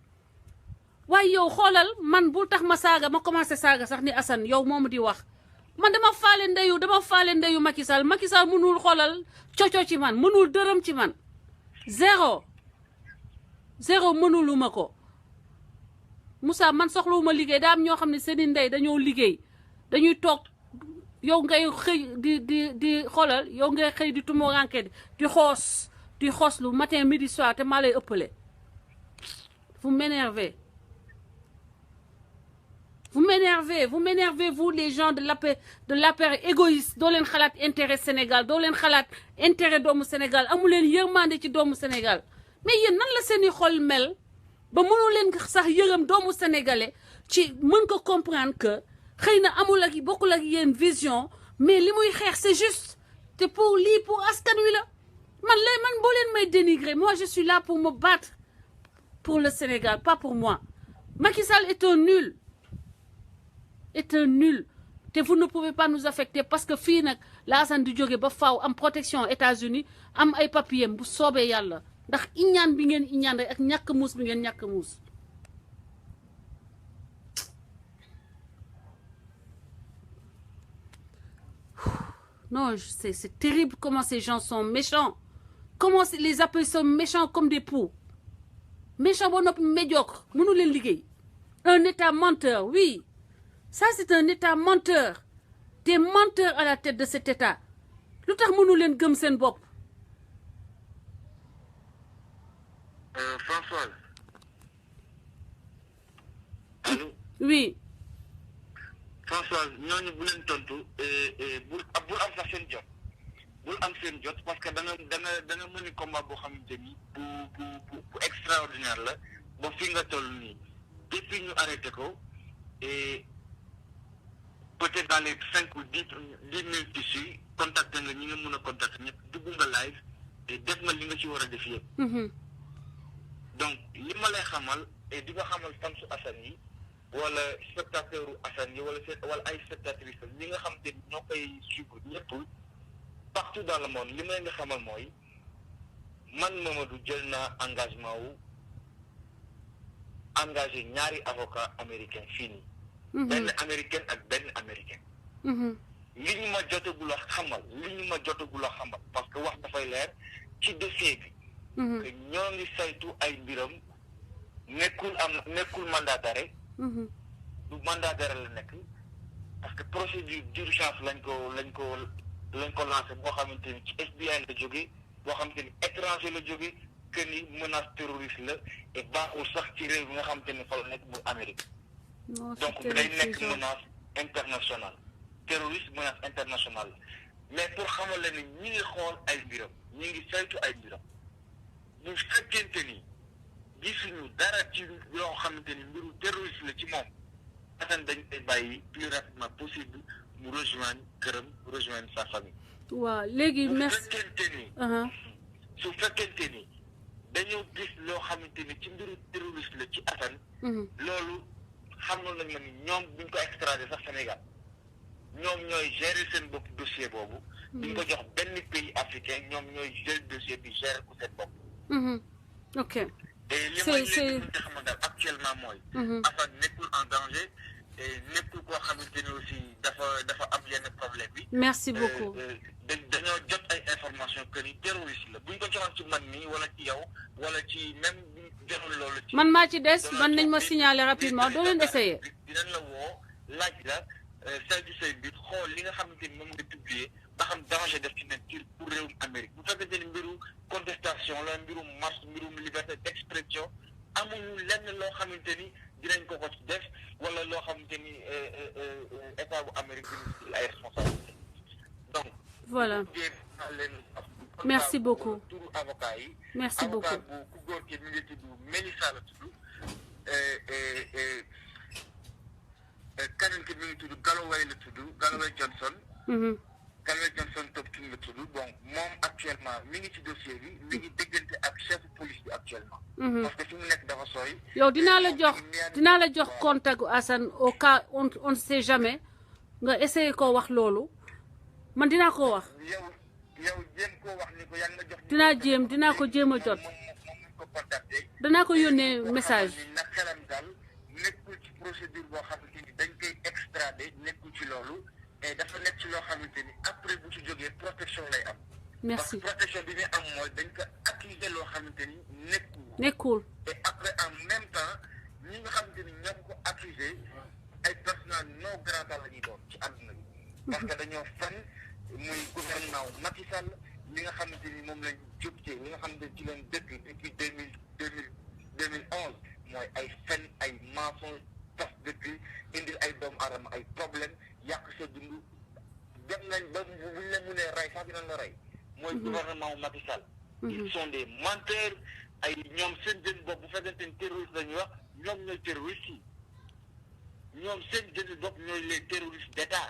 Speaker 1: waaye yow xoolal man bul tax ma saaga ma commencé saaga sax ni Assane yow moomu di wax man dama faale ndeyu Macky Sall mënul xoolal coco ci man mënul dërëm ci man zéro mënuluma ko Moussa man soxlawuma liggéey daa am ñoo xam ne seeni ndey dañoo liggéey dañuy toog yow ngay xëy di xoolal yow ngay xëy di tumoranke di xoos lu matin midi soir te maa lay ëppale vous m'énervez vous les gens de l'APR égoïste doo leen xalaat intérêt Sénégal doo leen xalaat intérêt doomu Sénégal amu leen yërmande ci doomu Sénégal mais yéen nan la seeni xol mel ba mënu leen sax yërëm doomu sénégalais ci mën ko comprendre que xëy na amul ak bokkul ak yéen vision mais li muy xeex c'est juste te pour askan wi la man boo leen may dénigrer moi je suis là pour me battre pour le Sénégal pas pour moi Macky Sall est un nul te vous ne pouvez pas nous affecter parce que fii nag la Assane di jóge ba faaw am protection États-Unis am ay papiers bu soobee yàlla ndax iñaan bi ngeen iñaan rek ak ñàkk muus bi ngeen ñàkk muus non c'est terrible comment ces gens sont méchants comment les appels sont méchants comme des poux méchants ba noppi médiocre mënu leen liggéey un état menteur oui ça c'est un état menteur des menteurs à la tête de cet état lu tax mënu leen gëm seen bopp
Speaker 7: François allô
Speaker 1: oui
Speaker 7: François ñooñu bu leen tontu bul am sax seen jot bul am seen jot parce que da nga mën combat boo xamante ni bu extraordinaire la ba fi nga toll nii depuis ñu arrêté ko et peut-être dans les 5 ou 10 minutes ici contacté nga ñi nga mën a contacter ñëpp dugg nga live et def nga li nga ci war a def yëpp. Donc li ma lay xamal et di nga xamal fan su Assane yi wala spectateur u Assane yi wala ay spectatrices ñi nga xam te ñoo koy suivre ñëpp partout dans le monde li ma leen di xamal mooy man Mamadou jël naa engagement wu engagé ñaari avocat américain fii nii. benn américain ak benn américain. li ñu ma jotagul a xamal parce que wax dafay leer ci dossier bi. que ñoo ngi saytu ay mbiram nekkul mandat d'arrêt. du mandat d'arrêt la nekk parce que procédure d'urgence lañ ko lancé boo xamante ni ci FBI la jógee boo xamante ni étranger la jógee que ni menace terroriste la et baaxul sax ci réew bi nga xamante ni fa la nekk bu Amérique. Donc day nekk menace internationale terroriste menace internationale mais pour xamal la ni ñi ngi xool ay mbiram ñi ngi saytu ay mbiram bu fekkente ni gisuñu dara ci yoo xamante ni mbiru terroriste la ci moom Assane dañ koy bàyyi plus rapidement possible mu rejoindre sa famille.
Speaker 1: waaw léegi merci
Speaker 7: su fekkente ni dañoo gis loo xamante ni ci mbiru terroriste la ci Assane. loolu xamal nañ ma ni ñoom buñ ko extradé sax Sénégal ñoom ñooy gérer seen bopp dossier boobu. duñ ko jox benn pays africain ñoom ñooy gérer dossier bi gérer ko seen bopp.
Speaker 1: ok.
Speaker 7: et li may leen di xamal daal actuellement mooy. Assane nekkul en danger et nekkul koo xamante ni aussi dafa am yenn problème bi.
Speaker 1: merci beaucoup.
Speaker 7: dañoo jot ay information que ni terroriste la buñ ko joxoon ci man nii wala ci yow wala ci même joxul loolu. ci
Speaker 1: man maa ci des man nañ ma signaler rapidement doo leen essayer.
Speaker 7: dinañ la woo laaj la saytu say mbir xool li nga xamante ni moom nga publier ba xam danger def ci nekk pour réewum Amérique bu fekkente ni mbiru contestation la mbirum marche mbirum liberté d'expression amuñu lenn loo xamante ni dinañ ko ci def wala loo xamante ni état bu Amérique bi ay responsabilité donc.
Speaker 1: voilà merci beaucoup.
Speaker 7: turu avocat yi.
Speaker 1: merci beaucoup
Speaker 7: avocat bu ku góor ki mi ngi tudd Melissa la tudd keneen ki mi ngi tudd Galloway la tudd Galloway Johnson. Galloway Johnson topp tudd la tudd bon moom actuellement mi ngi ci dossier bi mi ngi déggante ak chef police bi actuellement. parce que fi mu nekk dafa sooy.
Speaker 1: yow dinaa la jox contact Assane au cas on ne sait jamais nga essayer koo wax loolu man dinaa ko wax
Speaker 7: yow jéem koo wax ni ko yaa ngi ma jox
Speaker 1: dinaa ko jéem a jot
Speaker 7: moom ko contacté
Speaker 1: danaa ko yónnee message
Speaker 7: na xelam daal nekkul ci procédure boo xamante ni dañ koy extrader nekkul ci loolu et dafa nekk ci loo xamante ni après bu ci jógee protection lay am
Speaker 1: merci
Speaker 7: parce que protection bi muy am mooy dañ ko accuser loo xamante ni
Speaker 1: nekkul
Speaker 7: et après en même temps ñi nga xamante ni ñoo ko accusé ay personnels non grata la ñuy doon ci àdduna bi parce que dañoo fan muy gouvernement Macky Sall li nga xamante ni moom lañ jógtee li nga xamante ni ci leen dëkk depuis 2011 mooy ay fen ay mensonge tas dëkk indil ay doomu aadama ay problème yàq sa dund dem nañ ba buñ la mënee rey sax dinañ la rey mooy gouvernement Macky Sall ils sont des menteurs ay ñoom seen jën bopp bu fekkente ni terroriste la ñuy wax ñoom ñooy terroriste yi ñoom seen jën bopp ñooy les terroristes d'État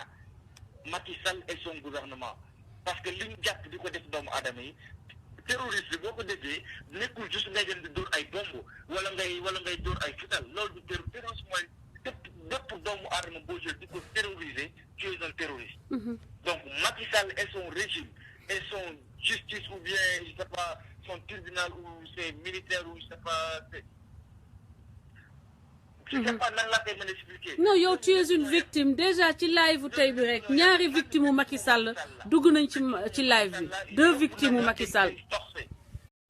Speaker 7: Macky Sall et son gouvernement parce que li ñu jàpp di ko def doomu aadama yi terroriste boo ko defee nekkul juste ngay dem di dóor ay bomb wala ngay dóor ay fital loolu du terroriste mooy bépp doomu aadama boo jël di ko terroriser tu es un terroriste donc Macky Sall et son régime et son justice ou bien je sais pas son tribunal ou c'est militaire ou je sais pas je sais pas nan laa koy mën a expliquer.
Speaker 1: non yow tu es une victime déjà ci live tey bi rek ñaari victime u Macky Sall dugg nañ ci live bi 2 victimes u Macky Sall.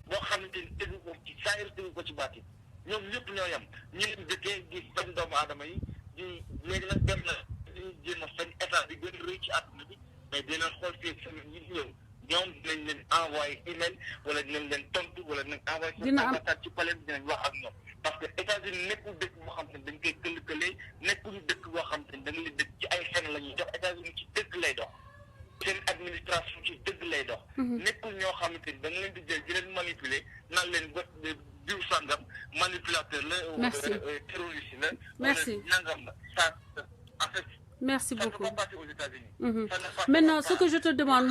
Speaker 7: boo xamante ni tegu ko ci saayir tegu ko ci baatin ñoom ñëpp ñoo yem ñi leen dëkkee di fen doomu aadama yi di léegi nag dem na dañuy jéem a fen état bi gën a rëy ci àdduna bi mais dinañ xool fii semaine yi ñëw ñoom dinañ leen envoyé email wala dinañ leen tontu wala dinañ envoyé seen ambassade ci palais bi dinañ wax ak ñoom parce que États-Unis nekkul dëkk boo xam te ne dañ koy këll-këlee nekkuñu dëkk boo xam te ne da nga leen dëkk ci ay fen la ñuy dox États-Unis ci dëgg lay dox seen administration ci dëgg lay dox nekkul ñoo xamante ni da nga leen di jël di leen manipuler naan leen bët diw sangam manipulateur la terroriste la
Speaker 1: merci
Speaker 7: nangam la ça en fait
Speaker 1: merci beaucoup
Speaker 7: ça ne peut pas passer aux États-Unis
Speaker 1: maintenant ce que je te demande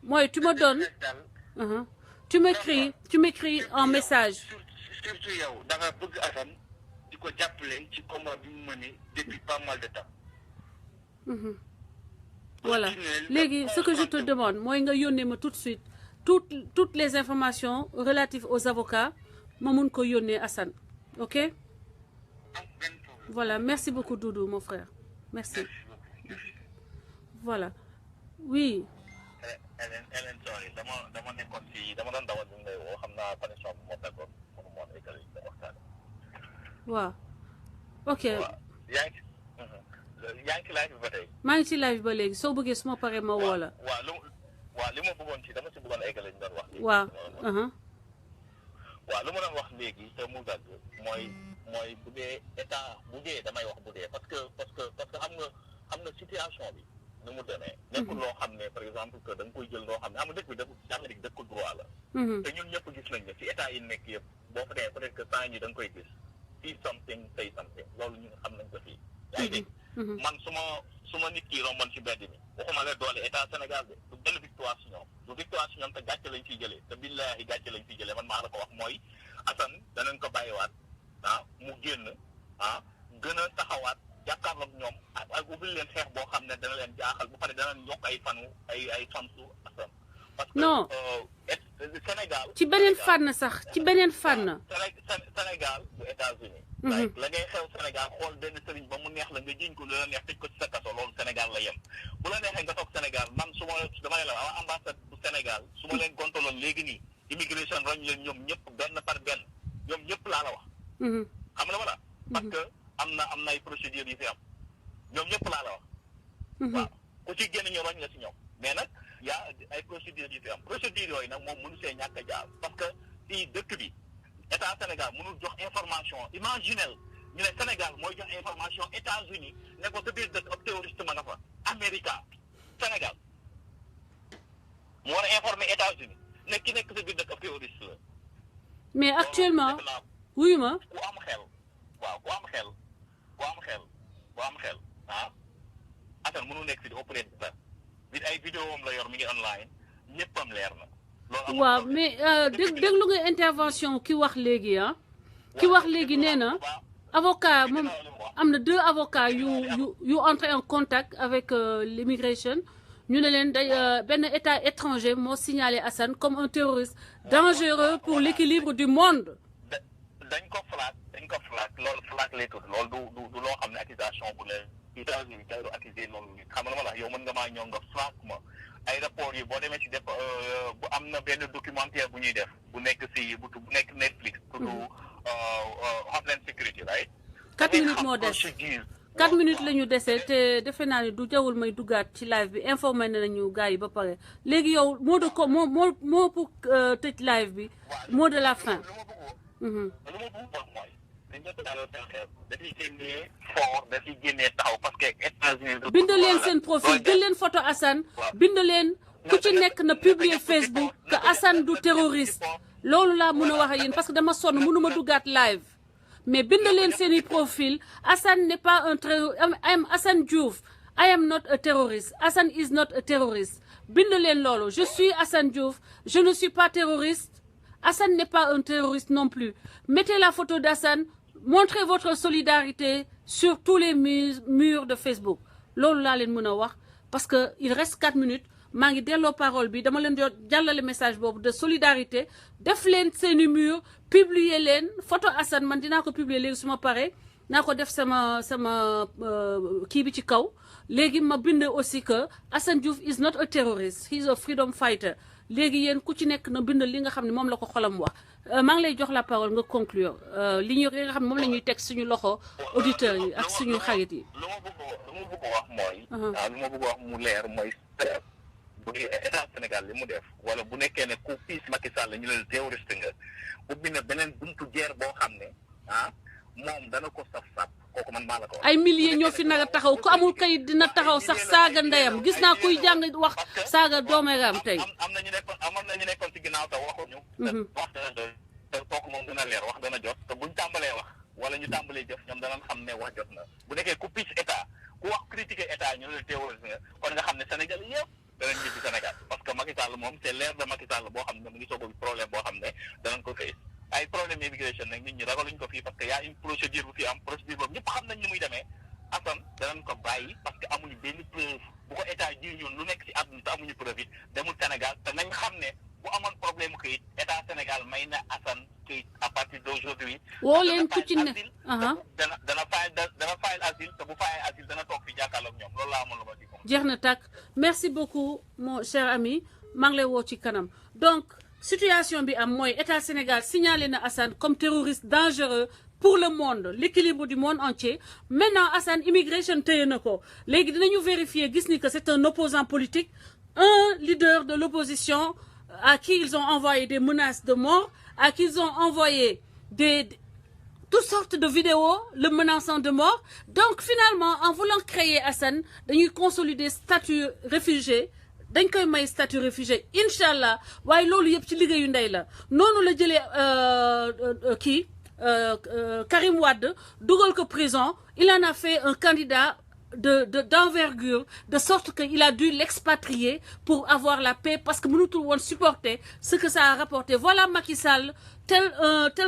Speaker 1: mooy tu me donnes tu m'écris en message
Speaker 7: surtout yow da nga bëgg Assane di ko jàppale ci combat bi mu mënee depuis pas mal de temps
Speaker 1: voilà léegi ce que je te demande mooy nga yónnee ma tout de suite toutes les informations relatives aux avocats ma mun ko yónnee Assane ok voilà merci beaucoup Doudou mon frère merci voilà oui
Speaker 5: Hélène sorry dama nekkoon ci dama doon dawal bi ngay woo xam naa connexion bi moo taggoon mënu moon égali da waxtaan
Speaker 1: waaw ok
Speaker 5: yaa ngi ci live bi ba tey
Speaker 1: maa ngi ci live ba léegi soo bëggee su ma paree ma woo la
Speaker 5: waaw li ma bëggoon ci dama ci bëggoon égali ñu doon wax
Speaker 1: waaw
Speaker 5: waaw lu ma doon wax léegi te mu dagg mooy bu dee état bu dee damay wax bu dee parce que xam nga situation bi nu mu demee nekkul loo xam ne par exemple que da nga koy jël loo xam ne xam nga dëkk bi dëkk Amérique dëkk droit la te ñun ñëpp gis nañ ne ci état yi nekk yëpp boo fa demee peut-être que temps yi da nga koy gis see something say something loolu ñun xam nañ ko fii yaa ngi dégg man su ma nit ki romboon ci mbedd mi waxuma la doole état Sénégal bi du benn victoire si ñoom du victoire si ñoom te gàcce lañ fiy jëlee te billaahi gàcce lañ fiy jëlee man maa la ko wax mooy Assane danañ ko bàyyiwaat mu génn gën a taxawaat jàkkaarloog ñoom ak ubbil leen xeex boo xam ne dana leen jaaxal bu pare danañ yokk ay fansu Assane parce que
Speaker 1: non
Speaker 5: Sénégal
Speaker 1: ci beneen fànn sax ci beneen fànn
Speaker 5: Sénégal bu États-Unis la ngay xew Sénégal xool benn sëriñ ba mu neex la nga jiñ ko lu la neex tëj ko ci sa kaso loolu Sénégal la yem bu la neexee nga toog Sénégal man su ma damay la ambassade bu Sénégal su ma leen gontaloon léegi nii immigration roñ leen ñoom ñëpp benn par benn ñoom ñëpp laa la wax xam nga la parce que am na ay procédures yi fi am ñoom ñëpp laa la wax waaw ku ci génn ñu roñ la si ñoom mais nag yaa ay procédures yi fi am procédures yooyu nag moom mënu see ñàkk a jaar parce que fii dëkk bi état Sénégal mënul jox information imaginel ñu ne Sénégal mooy jox information États-Unis ne ko sa biir dëkk ab terroriste ma nga fa Amérique Sénégal mu war a informer États-Unis ne ki nekk sa biir dëkk ab terroriste la
Speaker 1: mais actuellement wuyu ma
Speaker 5: ku am xel waaw ku am xel Assane mënu nekk fi di opéré bi ay vidéo am la yor mi ngi online ñëppam leer na
Speaker 1: waaw mais déglu nga intervention ki wax léegi ki wax léegi nee na avocat moom am na 2 avocats yu entré en contact avec l'immigration ñu ne leen day benn état étranger moo signalé Assane comme un terroriste dangereux pour l'équilibre du monde.
Speaker 5: dañ ko flaag loolu flaag lay tudd loolu du loo xam ne accusation bu leen États-Unis kay du accusé loolu nit xam nga ma la yow mën nga maa ñëw nga flaag ma ay rapport yi boo demee ci def bu am na benn documentaire bu ñuy def bu nekk si bu nekk Netflix tudd Homeland Security right
Speaker 1: 4 minutes moo des 4 minutes la ñu desee te defe naa ne du jawul may duggaat ci live bi informé nañu gars yi ba pare léegi yow moo de ko moo pour tëj live bi mot de la fin.
Speaker 5: lu ma bëgg wax mooy dañ ko daal dañuy génnee fort dañuy génnee taxaw parce que États-Unis
Speaker 1: bind leen seen profil jël leen photo Assane bind leen ku ci nekk na publier Facebook que Assane du terroriste loolu laa mën a wax ak yéen parce que dama sonn mënuma duggaat live mais bind leen seeni profil Assane n'est pas un terroriste I am Assane Diouf I am not a terrorist Assane is not a terrorist bind leen loolu je suis Assane Diouf je ne suis pas terroriste Assane n'est pas un terroriste non plus. Mettez la photo d'Assane, montrez votre solidarité sur tous les murs de Facebook. loolu laa leen mën a wax parce que il reste 4 minutes maa ngi delloo parole bi dama leen di jàllale message boobu de solidarité def leen seeni mur publier leen photo Assane man dinaa ko publier léegi su ma paree naa ko def sama kii bi ci kaw léegi ma bind aussi que Assane Diouf is not a terrorist he is a freedom fighter. léegi yéen ku ci nekk na bind li nga xam ne moom la ko xolam wax maa ngi lay jox la parole nga conclure li nga xam ne moom la ñuy teg suñu loxo auditeurs yi ak suñu xarit yi.
Speaker 5: lu ma bëgg wax mooy. lu ma bëgg wax mu leer mooy bu dee état Sénégal li mu def wala bu nekkee ne ku piis Macky Sall ñu leen terroriste nga ubbi na beneen buntu guerre boo xam ne moom dana ko saf kooku man maa la ko wax.
Speaker 1: ay milliers ñoo fi nag a taxaw ku amul kayit dina taxaw sax saaga ndeyam gis naa kuy jàng wax saaga doomeram tey.
Speaker 5: am na ñu nekkoon ci ginnaaw te waxuñu. wax dana doy te kooku moom dana leer wax dana jot te buñ tàmbalee wax wala ñu tàmbalee jëf ñoom danañ xam ne wax jot na bu nekkee ku piis état ku wax critiquer état ñu ne terroriste nga kon nga xam ne Sénégal yëpp danañ ñibbi Sénégal parce que Macky Sall moom c'est l'ère de Macky Sall boo xam ne mu ngi soog a problème boo xam ne danañ ko fay. ay problème immigration nag nit ñi ragaluñ ko fii parce que y a une procédure bu fi am procédure boobu ñëpp xam nañ ni muy demee Assane danañ ko bàyyi parce que amuñu benn preuve bu ko état ji ñun lu nekk ci àdduna te amuñu preuve it demul Sénégal te nañ xam ne bu amoon problème këyit état Sénégal may na Assane këyit à partir d'aujourd'hui
Speaker 1: woo leen ku ci ne
Speaker 5: dana fayal asile te bu fayal asile dana toog fi jàkkaarloog ñoom loolu laa amoon lu ma di ko
Speaker 1: jeex na tàkk merci beaucoup mon cher ami maa ngi lay woo ci kanam donc situation bi am mooy état Sénégal signalé na Assane comme terroriste dangereux pour le monde l'équilibre du monde entier maintenant Assane immigration téye na ko léegi dinañu vérifier gis ni que c'est un opposant politique un leader de l'opposition à qui ils ont envoyé des menaces de mort à qui ils ont envoyé toutes sortes de vidéos le menaçant de mort donc finalement en voulant créer Assane dañuy consolider statut réfugié dañ koy may statut réfugié incha allah waaye loolu yëpp ci liggéeyu ndey la noonu la jëlee kii Karim Wade dugal ko prison il en a fait un candidat d'envergure de sorte que il a dû l'expatrier pour avoir la paix parce que mënutul woon supporter ce que ça a rapporté voilà Macky Sall tel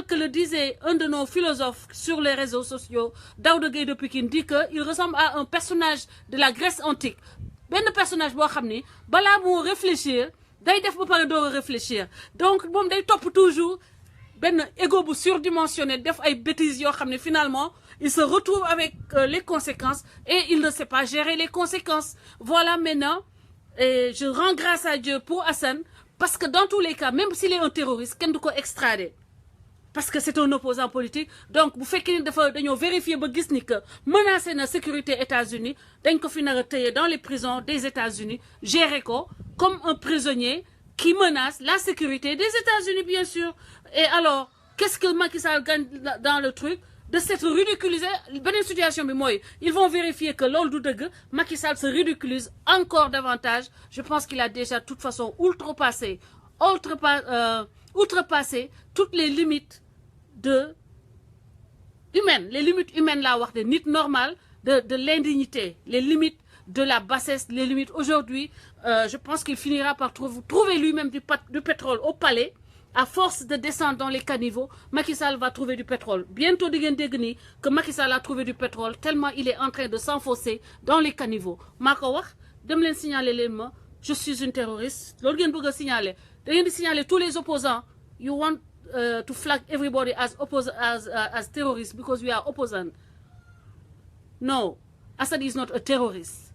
Speaker 1: que le disait un de nos philosophes sur les réseaux sociaux Daouda Gueye de Pikine dit que il ressemble à un personnage de la Grèce antique benn personnage boo xam ni balaa moo réfléchir day def ba pare door a réfléchir donc moom day topp toujours benn ego bu surdimensionné def ay bêtises yoo xam ne finalement il se retrouve avec les conséquences et il ne sait pas gérer les conséquences voilà maintenant et je rends grâce à Dieu pour Assane parce que dans tous les cas même s'il est un terroriste kenn du ko extrader parce que c'est un opposant politique donc bu fekkee ni dañoo vérifier ba gis ni que menacé na sécurité États-Unis dañ ko fi nar a téye dans les prisons des États-Unis gérer ko comme un prisonnier qui menace la sécurité des États-Unis bien sûr et alors qu'est-ce que Macky Sall gagne dans le truc de s'être ridiculisé beneen situation bi mooy ils vont vérifier que loolu du dëgg Macky Sall se ridiculise encore davantage je pense qu'il a déjà de toute façon outrepassé toutes les limites les limites humaines laa wax de nit normal de l'indignité les limites de la bassesse les limites aujourd'hui je pense qu'il finira par trouver lui-même du pétrole au palais À force de descendre dans les caniveaux, Macky Sall va trouver du pétrole. Bientôt, que Macky Sall a trouvé du pétrole, tellement il est en train de s'enfoncer dans les caniveaux. Makawak, de me signaler les mots, je suis une terroriste. L'organe peut signaler. De signaler tous les opposants. You want to flag everybody as terrorists because we are opposant. No, Assad is not a terrorist.